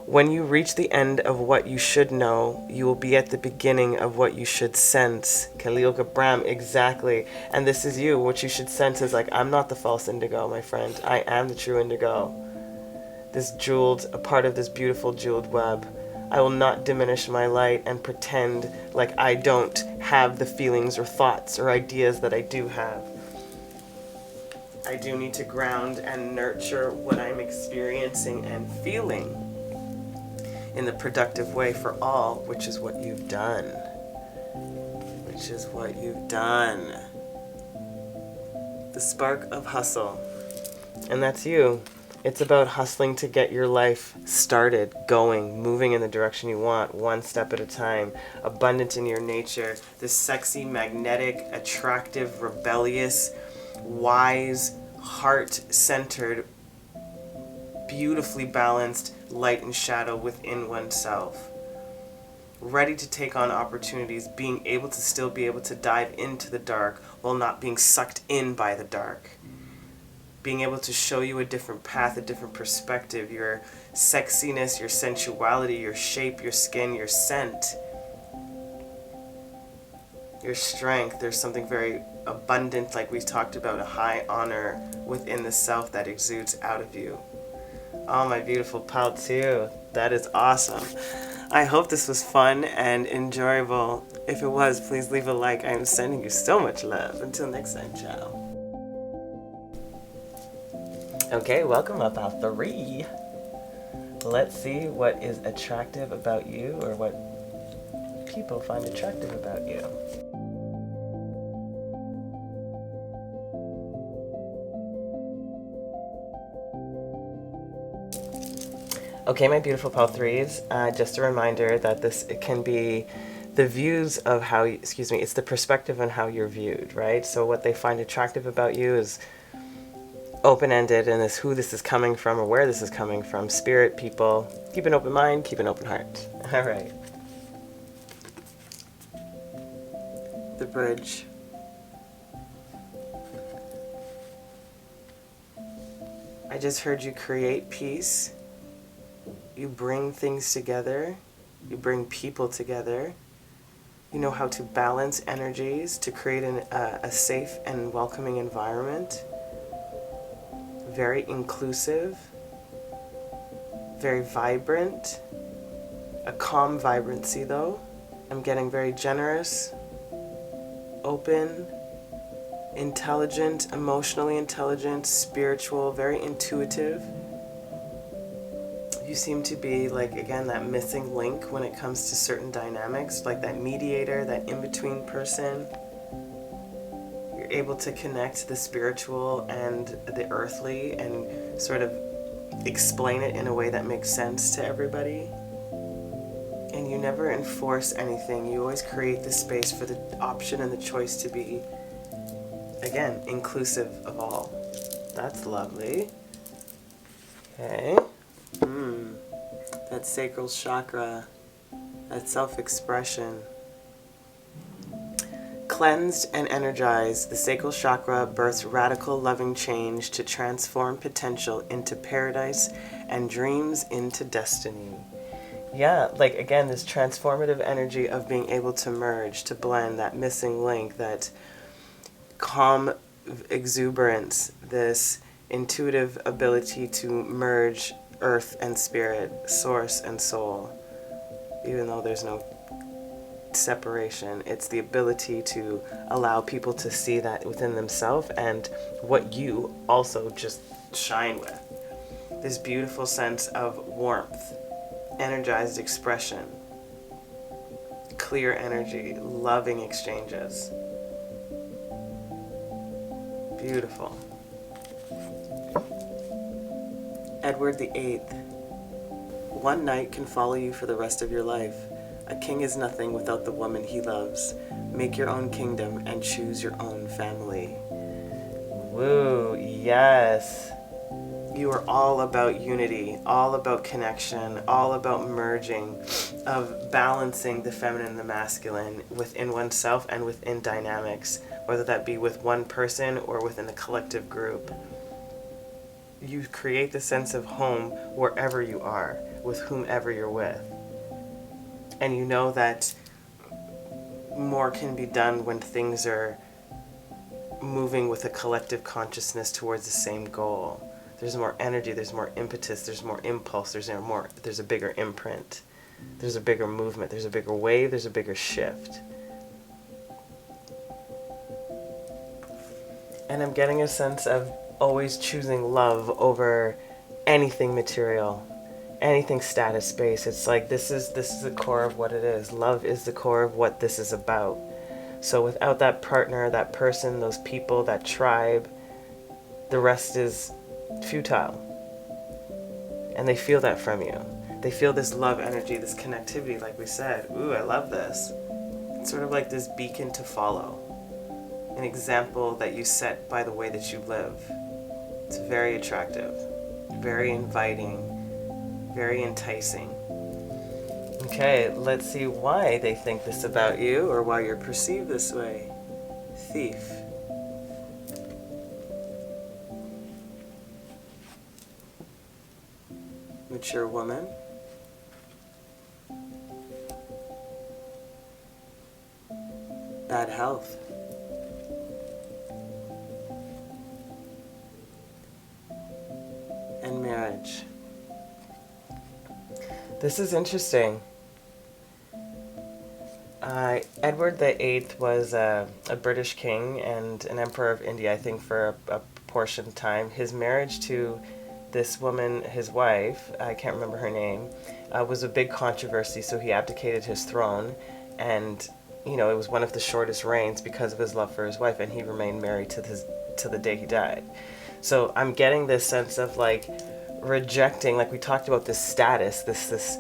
When you reach the end of what you should know, you will be at the beginning of what you should sense. Khalil Gibram, exactly. And this is you. What you should sense is like, I'm not the false indigo, my friend. I am the true indigo. A part of this beautiful jeweled web. I will not diminish my light and pretend like I don't have the feelings or thoughts or ideas that I do have. I do need to ground and nurture what I'm experiencing and feeling in the productive way for all, which is what you've done. The spark of hustle. And that's you. It's about hustling to get your life started, going, moving in the direction you want, one step at a time, abundant in your nature, this sexy, magnetic, attractive, rebellious, wise, heart-centered, beautifully balanced light and shadow within oneself. Ready to take on opportunities, being able to still be able to dive into the dark while not being sucked in by the dark. Being able to show you a different path, a different perspective, your sexiness, your sensuality, your shape, your skin, your scent, your strength. There's something very abundant, like we talked about, a high honor within the self that exudes out of you. Oh, my beautiful pal too. That is awesome. I hope this was fun and enjoyable. If it was, please leave a like. I am sending you so much love. Until next time, ciao. Okay, welcome up, pal 3. Let's see what is attractive about you, or what people find attractive about you. Okay, my beautiful pal 3s, just a reminder that it can be the views of how, it's the perspective on how you're viewed, right? So what they find attractive about you is open-ended, and is who this is coming from or where this is coming from. Spirit, people, keep an open mind, keep an open heart. All right. The bridge. I just heard you create peace. You bring things together. You bring people together. You know how to balance energies to create a safe and welcoming environment. Very inclusive. Very vibrant. A calm vibrancy, though. I'm getting very generous, open, intelligent, emotionally intelligent, spiritual, very intuitive. You seem to be, like, again, that missing link when it comes to certain dynamics, like that mediator, that in-between person. You're able to connect the spiritual and the earthly and sort of explain it in a way that makes sense to everybody. And you never enforce anything. You always create the space for the option and the choice to be, again, inclusive of all. That's lovely. Okay. That sacral chakra, that self-expression. Cleansed and energized, the sacral chakra births radical loving change to transform potential into paradise and dreams into destiny. Yeah, like, again, this transformative energy of being able to merge, to blend, that missing link, that calm exuberance, this intuitive ability to merge earth and spirit, source and soul. Even though there's no separation, it's the ability to allow people to see that within themselves and what you also just shine with. This beautiful sense of warmth, energized expression, clear energy, loving exchanges. Beautiful. Edward VIII. One night can follow you for the rest of your life. A king is nothing without the woman he loves. Make your own kingdom and choose your own family. Woo, yes. You are all about unity, all about connection, all about merging, of balancing the feminine and the masculine within oneself and within dynamics, whether that be with one person or within a collective group. You create the sense of home wherever you are, with whomever you're with. And you know that more can be done when things are moving with a collective consciousness towards the same goal. There's more energy, there's more impetus, there's more impulse, there's a bigger imprint, there's a bigger movement, there's a bigger wave, there's a bigger shift. And I'm getting a sense of always choosing love over anything material, anything status-based. It's like this is the core of what it is. Love is the core of what this is about. So without that partner, that person, those people, that tribe, the rest is futile. And they feel that from you. They feel this love energy, this connectivity, like we said. Ooh, I love this. It's sort of like this beacon to follow. An example that you set by the way that you live. It's very attractive, very inviting, very enticing. Okay, let's see why they think this about you or why you're perceived this way. Thief. Mature woman. Bad health. And marriage. This is interesting. Edward VIII was a British king and an emperor of India, I think, for a portion of time. His marriage to this woman, his wife, I can't remember her name, was a big controversy, so he abdicated his throne, and it was one of the shortest reigns because of his love for his wife, and he remained married to the day he died. So I'm getting this sense of, like, rejecting, like we talked about, this status, this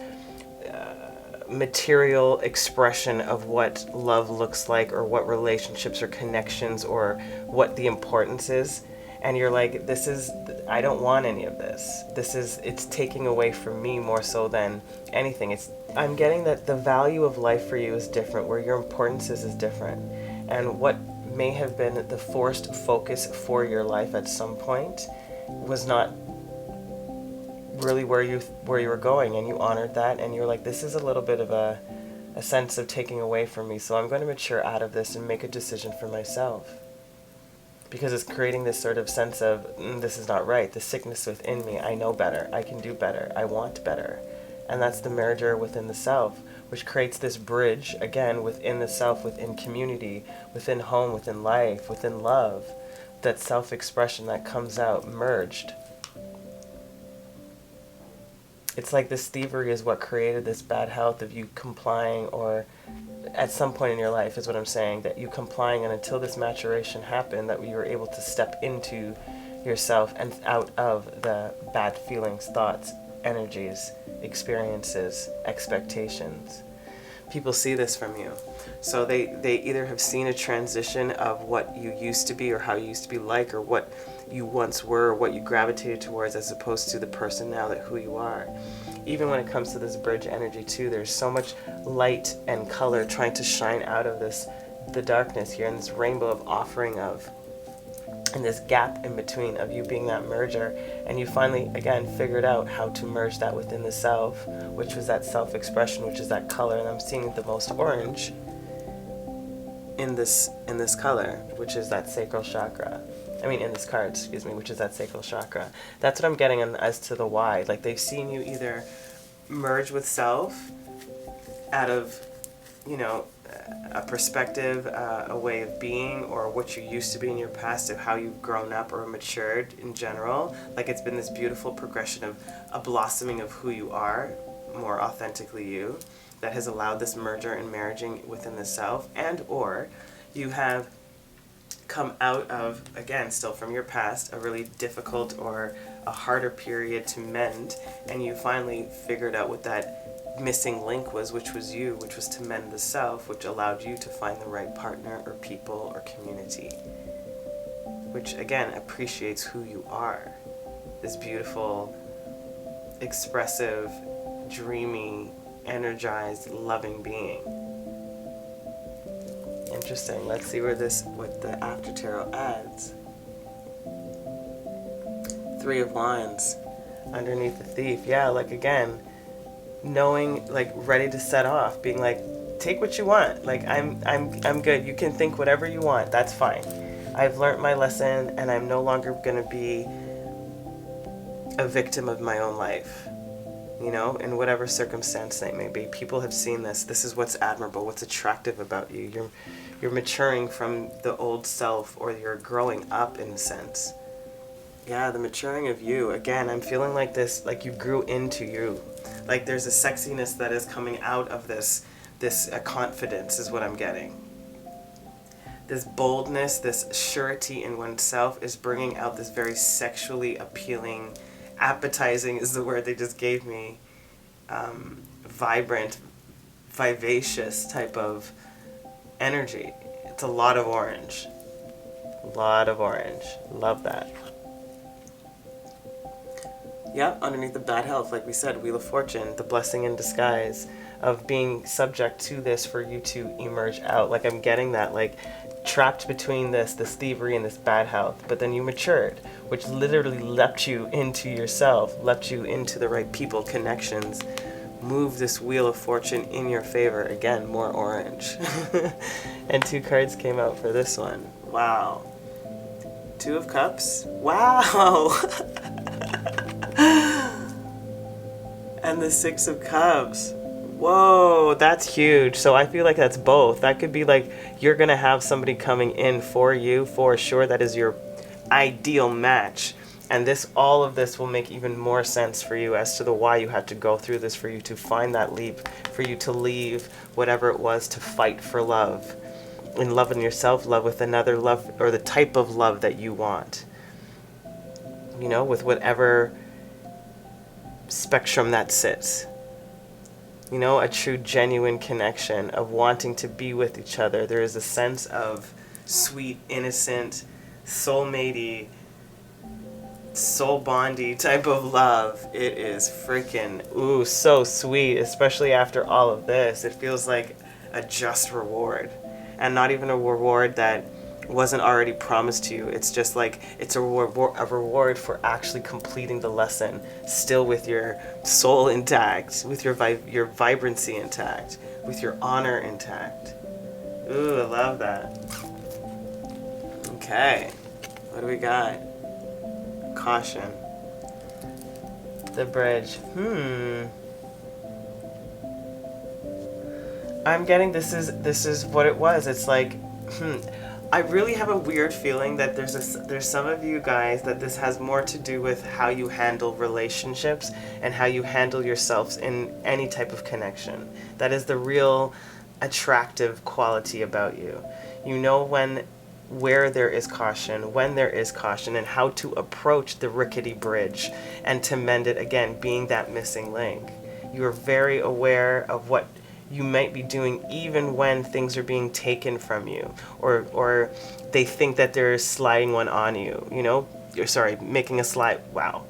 material expression of what love looks like, or what relationships or connections, or what the importance is. And you're like, I don't want any of this. It's taking away from me more so than anything. I'm getting that the value of life for you is different, where your importance is different. And what may have been the forced focus for your life at some point was not really where you were going, and you honored that, and you're like, this is a little bit of a sense of taking away from me, so I'm going to mature out of this and make a decision for myself. Because it's creating this sort of sense of, this is not right, the sickness within me, I know better, I can do better, I want better. and that's the merger within the self, which creates this bridge, again, within the self, within community, within home, within life, within love, that self-expression that comes out merged. It's like this thievery is what created this bad health of you complying, or at some point in your life is what I'm saying, that you complying, and until this maturation happened, that we were able to step into yourself and out of the bad feelings, thoughts, energies, experiences, expectations. People see this from you. So they either have seen a transition of what you used to be, or how you used to be like, or what you once were, or what you gravitated towards, as opposed to the person now, that who you are. Even when it comes to this bridge energy too, there's so much light and color trying to shine out of this, the darkness here, and this rainbow of offering of, and this gap in between of you being that merger, and you finally again figured out how to merge that within the self, which was that self-expression, which is that color. And I'm seeing the most orange in this color, which is that sacral chakra. In this card, excuse me, which is that sacral chakra. That's what I'm getting as to the why. Like, they've seen you either merge with self out of, a perspective, a way of being, or what you used to be in your past, of how you've grown up or matured in general. Like, it's been this beautiful progression of a blossoming of who you are, more authentically you, that has allowed this merger and marrying within the self. And or you have come out of, again, still from your past, a really difficult or a harder period to mend, and you finally figured out what that missing link was, which was you, which was to mend the self, which allowed you to find the right partner or people or community, which again appreciates who you are, this beautiful, expressive, dreamy, energized, loving being. Interesting. Let's see what the after tarot adds. 3 of Wands underneath the Thief. Yeah, like, again, knowing, like, ready to set off, being like, take what you want. Like, I'm good. You can think whatever you want. That's fine. I've learned my lesson, and I'm no longer going to be a victim of my own life. In whatever circumstance it may be. People have seen this. This is what's admirable, what's attractive about you. You're maturing from the old self, or you're growing up in a sense. Yeah, the maturing of you. Again, I'm feeling like this, like you grew into you. Like, there's a sexiness that is coming out of this confidence is what I'm getting. This boldness, this surety in oneself is bringing out this very sexually appealing, appetizing is the word they just gave me, vibrant, vivacious type of energy. It's a lot of orange. Love that. Yep, underneath the bad health, like we said, Wheel of Fortune, the blessing in disguise of being subject to this for you to emerge out. Like, I'm getting that, like, trapped between this thievery and this bad health, but then you matured, which literally leapt you into yourself, leapt you into the right people, connections, move this Wheel of Fortune in your favor. Again, more orange. And 2 cards came out for this one. Wow. 2 of Cups. Wow. And the 6 of Cups. Whoa, that's huge. So I feel like that's both. That could be like you're going to have somebody coming in for you, for sure. That is your ideal match. And all of this will make even more sense for you as to the why you had to go through this, for you to find that leap, for you to leave whatever it was to fight for love. In love in yourself, love with another, love, or the type of love that you want. With whatever spectrum that sits. A true, genuine connection of wanting to be with each other. There is a sense of sweet, innocent, soulmatey, soul bondy type of love. It is freaking, so sweet, especially after all of this. It feels like a just reward, and not even a reward that wasn't already promised to you. It's just like, it's a reward for actually completing the lesson, still with your soul intact, with your vibrancy intact, with your honor intact. Ooh, I love that. Okay, what do we got? Caution. The bridge. I'm getting this is what it was. It's like, I really have a weird feeling that there's some of you guys that this has more to do with how you handle relationships and how you handle yourselves in any type of connection. That is the real attractive quality about you. You know where there is caution, when there is caution, and how to approach the rickety bridge and to mend it again, being that missing link. You are very aware of what you might be doing even when things are being taken from you, or they think that they're sliding one on you, you know? You're sorry, making a slide. Wow.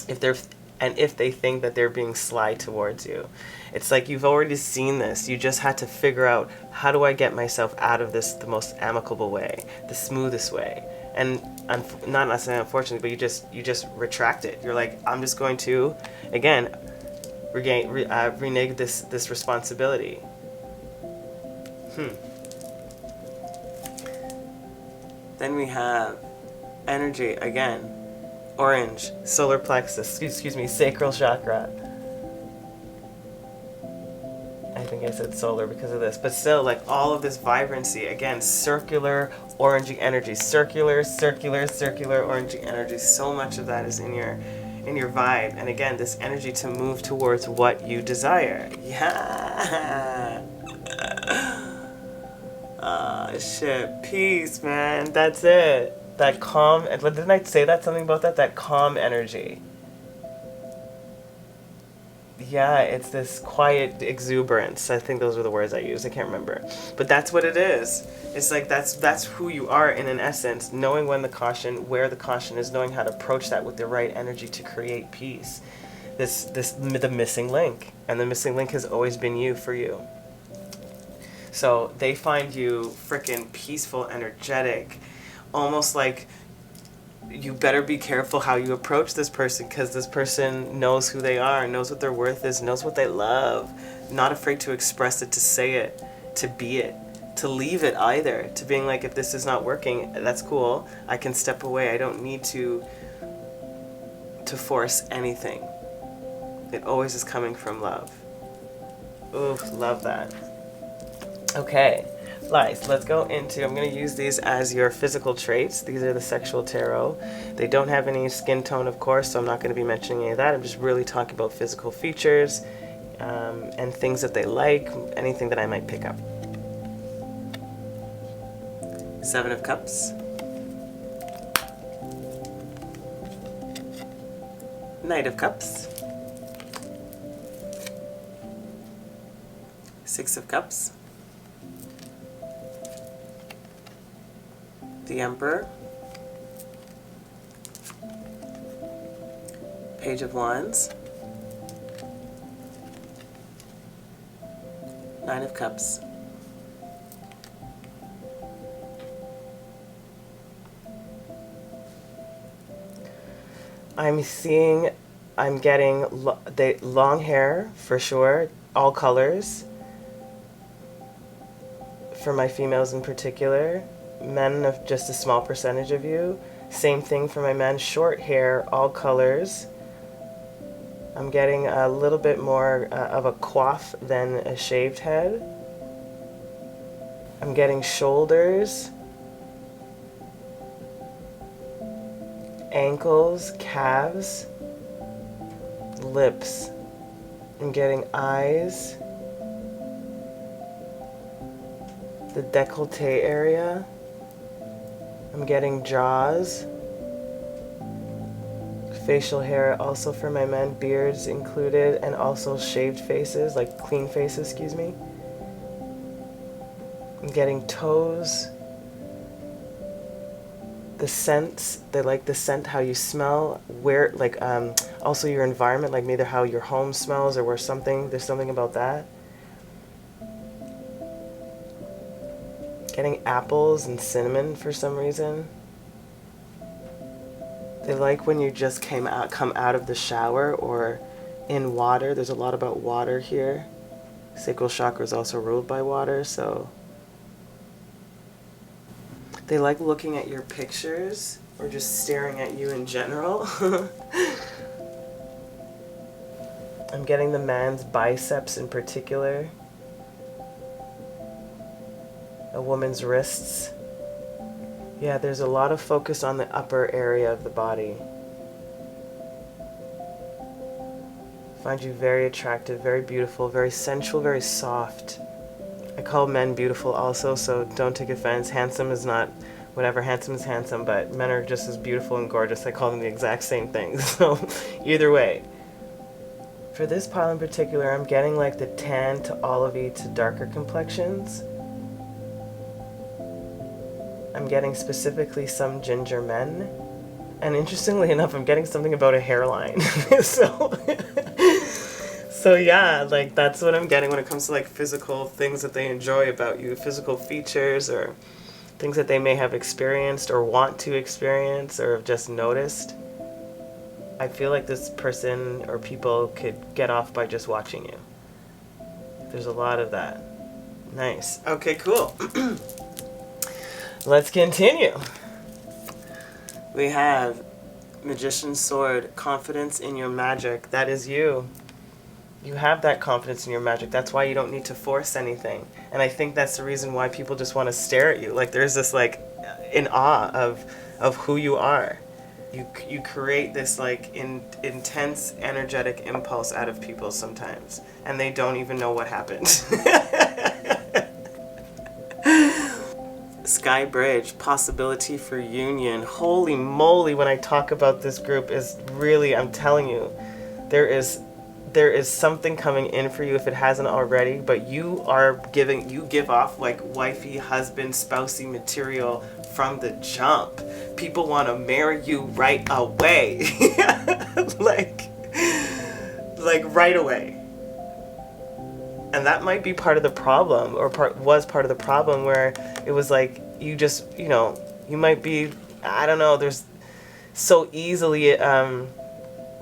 If they think that they're being sly towards you. It's like you've already seen this. You just had to figure out, how do I get myself out of this the most amicable way, the smoothest way? And not necessarily unfortunately, but you just retract it. You're like, I'm just going to, again, renege this responsibility. Then we have energy again. Orange, solar plexus, excuse me, sacral chakra. I think I said solar because of this, but still, like, all of this vibrancy, again, circular orangey energy, circular orangey energy. So much of that is in your vibe, and again, this energy to move towards what you desire. Yeah. Shit, peace, man. That's it. That calm, didn't I say that, something about that? That calm energy. Yeah, it's this quiet exuberance. I think those are the words I used. I can't remember. But that's what it is. It's like that's who you are in an essence, knowing when the caution, where the caution is, knowing how to approach that with the right energy to create peace. The missing link. And the missing link has always been you for you. So they find you freaking peaceful, energetic, almost like you better be careful how you approach this person, because this person knows who they are, knows what their worth is, knows what they love, not afraid to express it, to say it, to be it, to leave it either, to being like, if this is not working, that's cool, I can step away, I don't need to force anything. It always is coming from love. Oof, love that. Okay. Nice. Let's go into, I'm going to use these as your physical traits. These are the sexual tarot. They don't have any skin tone, of course, so I'm not going to be mentioning any of that. I'm just really talking about physical features and things that they like, anything that I might pick up. 7 of Cups. Knight of Cups. 6 of Cups. The Emperor, Page of Wands, 9 of Cups, I'm getting long hair for sure, all colors, for my females in particular. Men of just a small percentage of you. Same thing for my men, short hair, all colors. I'm getting a little bit more of a coif than a shaved head. I'm getting shoulders, ankles, calves, lips. I'm getting eyes, the décolleté area. I'm getting jaws, facial hair also for my men, beards included, and also shaved faces, like clean faces, excuse me. I'm getting toes, the scents, they like the scent, how you smell, where, like, also your environment, like maybe how your home smells or where there's something about that. Getting apples and cinnamon for some reason. They like when you just come out of the shower or in water. There's a lot about water here. Sacral chakra is also ruled by water, so they like looking at your pictures or just staring at you in general. I'm getting the man's biceps in particular. a woman's wrists. Yeah, there's a lot of focus on the upper area of the body. Find you very attractive, very beautiful, very sensual, very soft. I call men beautiful also, so don't take offense. Handsome is not, whatever, handsome is handsome, but men are just as beautiful and gorgeous. I call them the exact same thing. So either way. For this pile in particular, I'm getting like the tan to olivey to darker complexions. I'm getting specifically some ginger men. And interestingly enough, I'm getting something about a hairline. So yeah, like that's what I'm getting when it comes to like physical things that they enjoy about you, physical features or things that they may have experienced or want to experience or have just noticed. I feel like this person or people could get off by just watching you. There's a lot of that. Nice. Okay, cool. Let's continue. We have Magician's Sword, confidence in your magic. That is you. You have that confidence in your magic. That's why you don't need to force anything. And I think that's the reason why people just want to stare at you. Like there's this like in awe of who you are. You create this like intense energetic impulse out of people sometimes, and they don't even know what happened. Sky Bridge, possibility for union. Holy moly, when I talk about this group is really, I'm telling you, there is something coming in for you if it hasn't already, but you give off like wifey, husband, spousey material from the jump. People want to marry you right away. like right away. And that might be part of the problem, or was part of the problem, where it was like you just, you might be, I don't know, there's so easily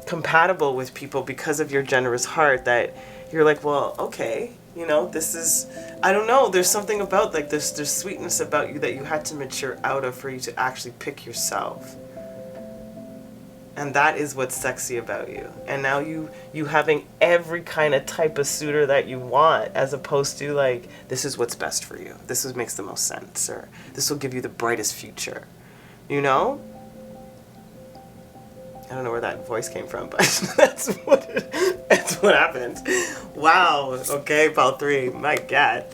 compatible with people because of your generous heart that you're like, well, okay, this is, I don't know, there's something about like this, there's sweetness about you that you had to mature out of for you to actually pick yourself. And that is what's sexy about you. And now you having every kind of type of suitor that you want, as opposed to like, this is what's best for you. This is makes the most sense, or this will give you the brightest future. I don't know where that voice came from, but that's what happened. Wow. Okay, pile 3. My God.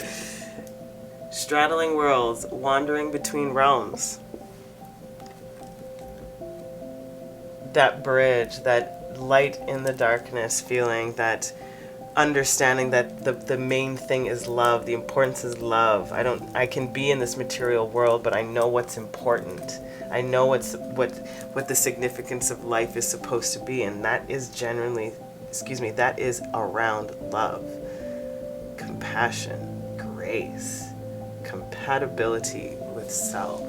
Straddling worlds, wandering between realms. That bridge, that light in the darkness feeling, that understanding that the main thing is love, the importance is love. I can be in this material world, but I know what's important. I know what the significance of life is supposed to be, and that is that is around love, compassion, grace, compatibility with self,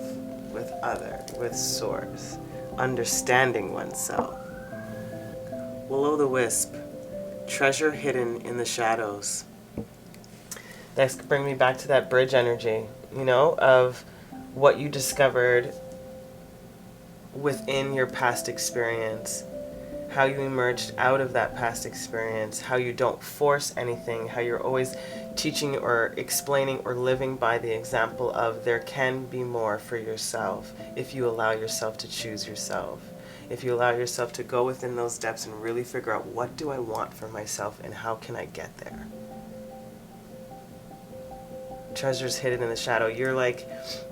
with other, with source, understanding oneself. Will-o'-the-wisp, treasure hidden in the shadows. That's bring me back to that bridge energy, of what you discovered within your past experience, how you emerged out of that past experience, how you don't force anything, how you're always teaching or explaining or living by the example of there can be more for yourself if you allow yourself to choose yourself. If you allow yourself to go within those depths and really figure out, what do I want for myself and how can I get there? Treasures hidden in the shadow. You're like,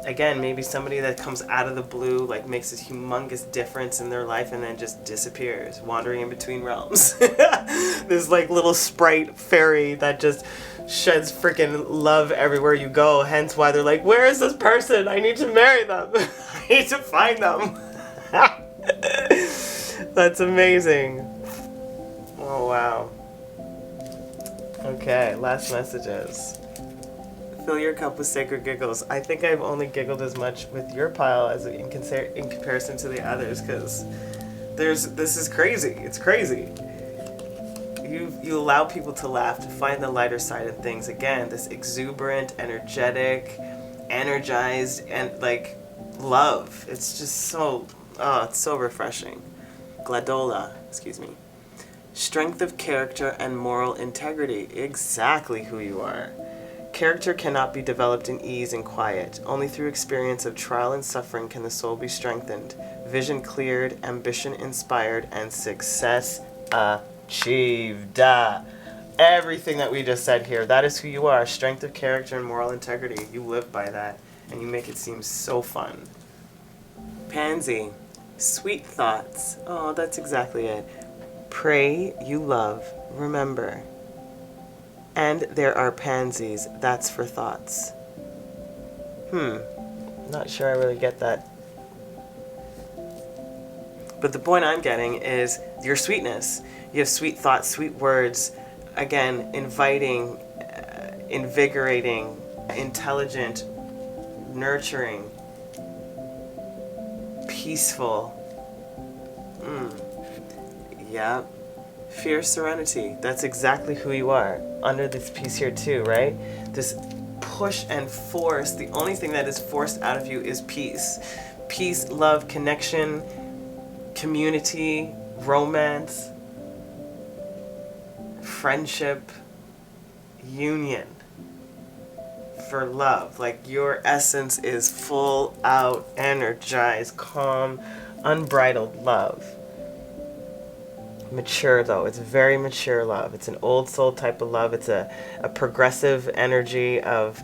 again, maybe somebody that comes out of the blue, like makes this humongous difference in their life and then just disappears, wandering in between realms. This like little sprite fairy that just sheds freaking love everywhere you go. Hence why they're like, where is this person? I need to marry them. I need to find them. That's amazing. Oh, wow. Okay, last messages. Fill your cup with sacred giggles. I think I've only giggled as much with your pile as in comparison to the others, because this is crazy. It's crazy. You allow people to laugh, to find the lighter side of things. Again, this exuberant, energetic, energized, and like love. It's just so, it's so refreshing. Gladola, strength of character and moral integrity. Exactly who you are. Character cannot be developed in ease and quiet. Only through experience of trial and suffering can the soul be strengthened, vision cleared, ambition inspired, and success achieved. Everything that we just said here, that is who you are. Strength of character and moral integrity. You live by that, and you make it seem so fun. Pansy, sweet thoughts. Oh, that's exactly it. Pray you love, remember. And there are pansies, that's for thoughts. Not sure I really get that. But the point I'm getting is your sweetness. You have sweet thoughts, sweet words. Again, inviting, invigorating, intelligent, nurturing, peaceful. Yeah. Fierce serenity. That's exactly who you are. Under this piece here too, right? This push and force. The only thing that is forced out of you is peace. Peace, love, connection, community, romance, friendship, union. For love. Like your essence is full out, energized, calm, unbridled love. Mature though, it's very mature love. It's an old soul type of love. It's a progressive energy of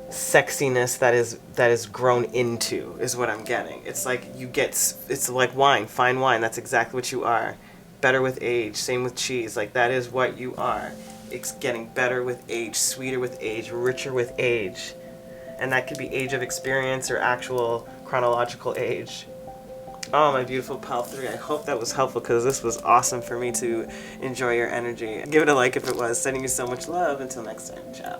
sexiness that is grown into, is what I'm getting. It's like it's like wine, fine wine. That's exactly what you are. Better with age. Same with cheese. Like that is what you are. It's getting better with age, sweeter with age, richer with age. And that could be age of experience or actual chronological age. Oh, my beautiful pal 3. I hope that was helpful because this was awesome for me to enjoy your energy. Give it a like if it was. Sending you so much love. Until next time. Ciao.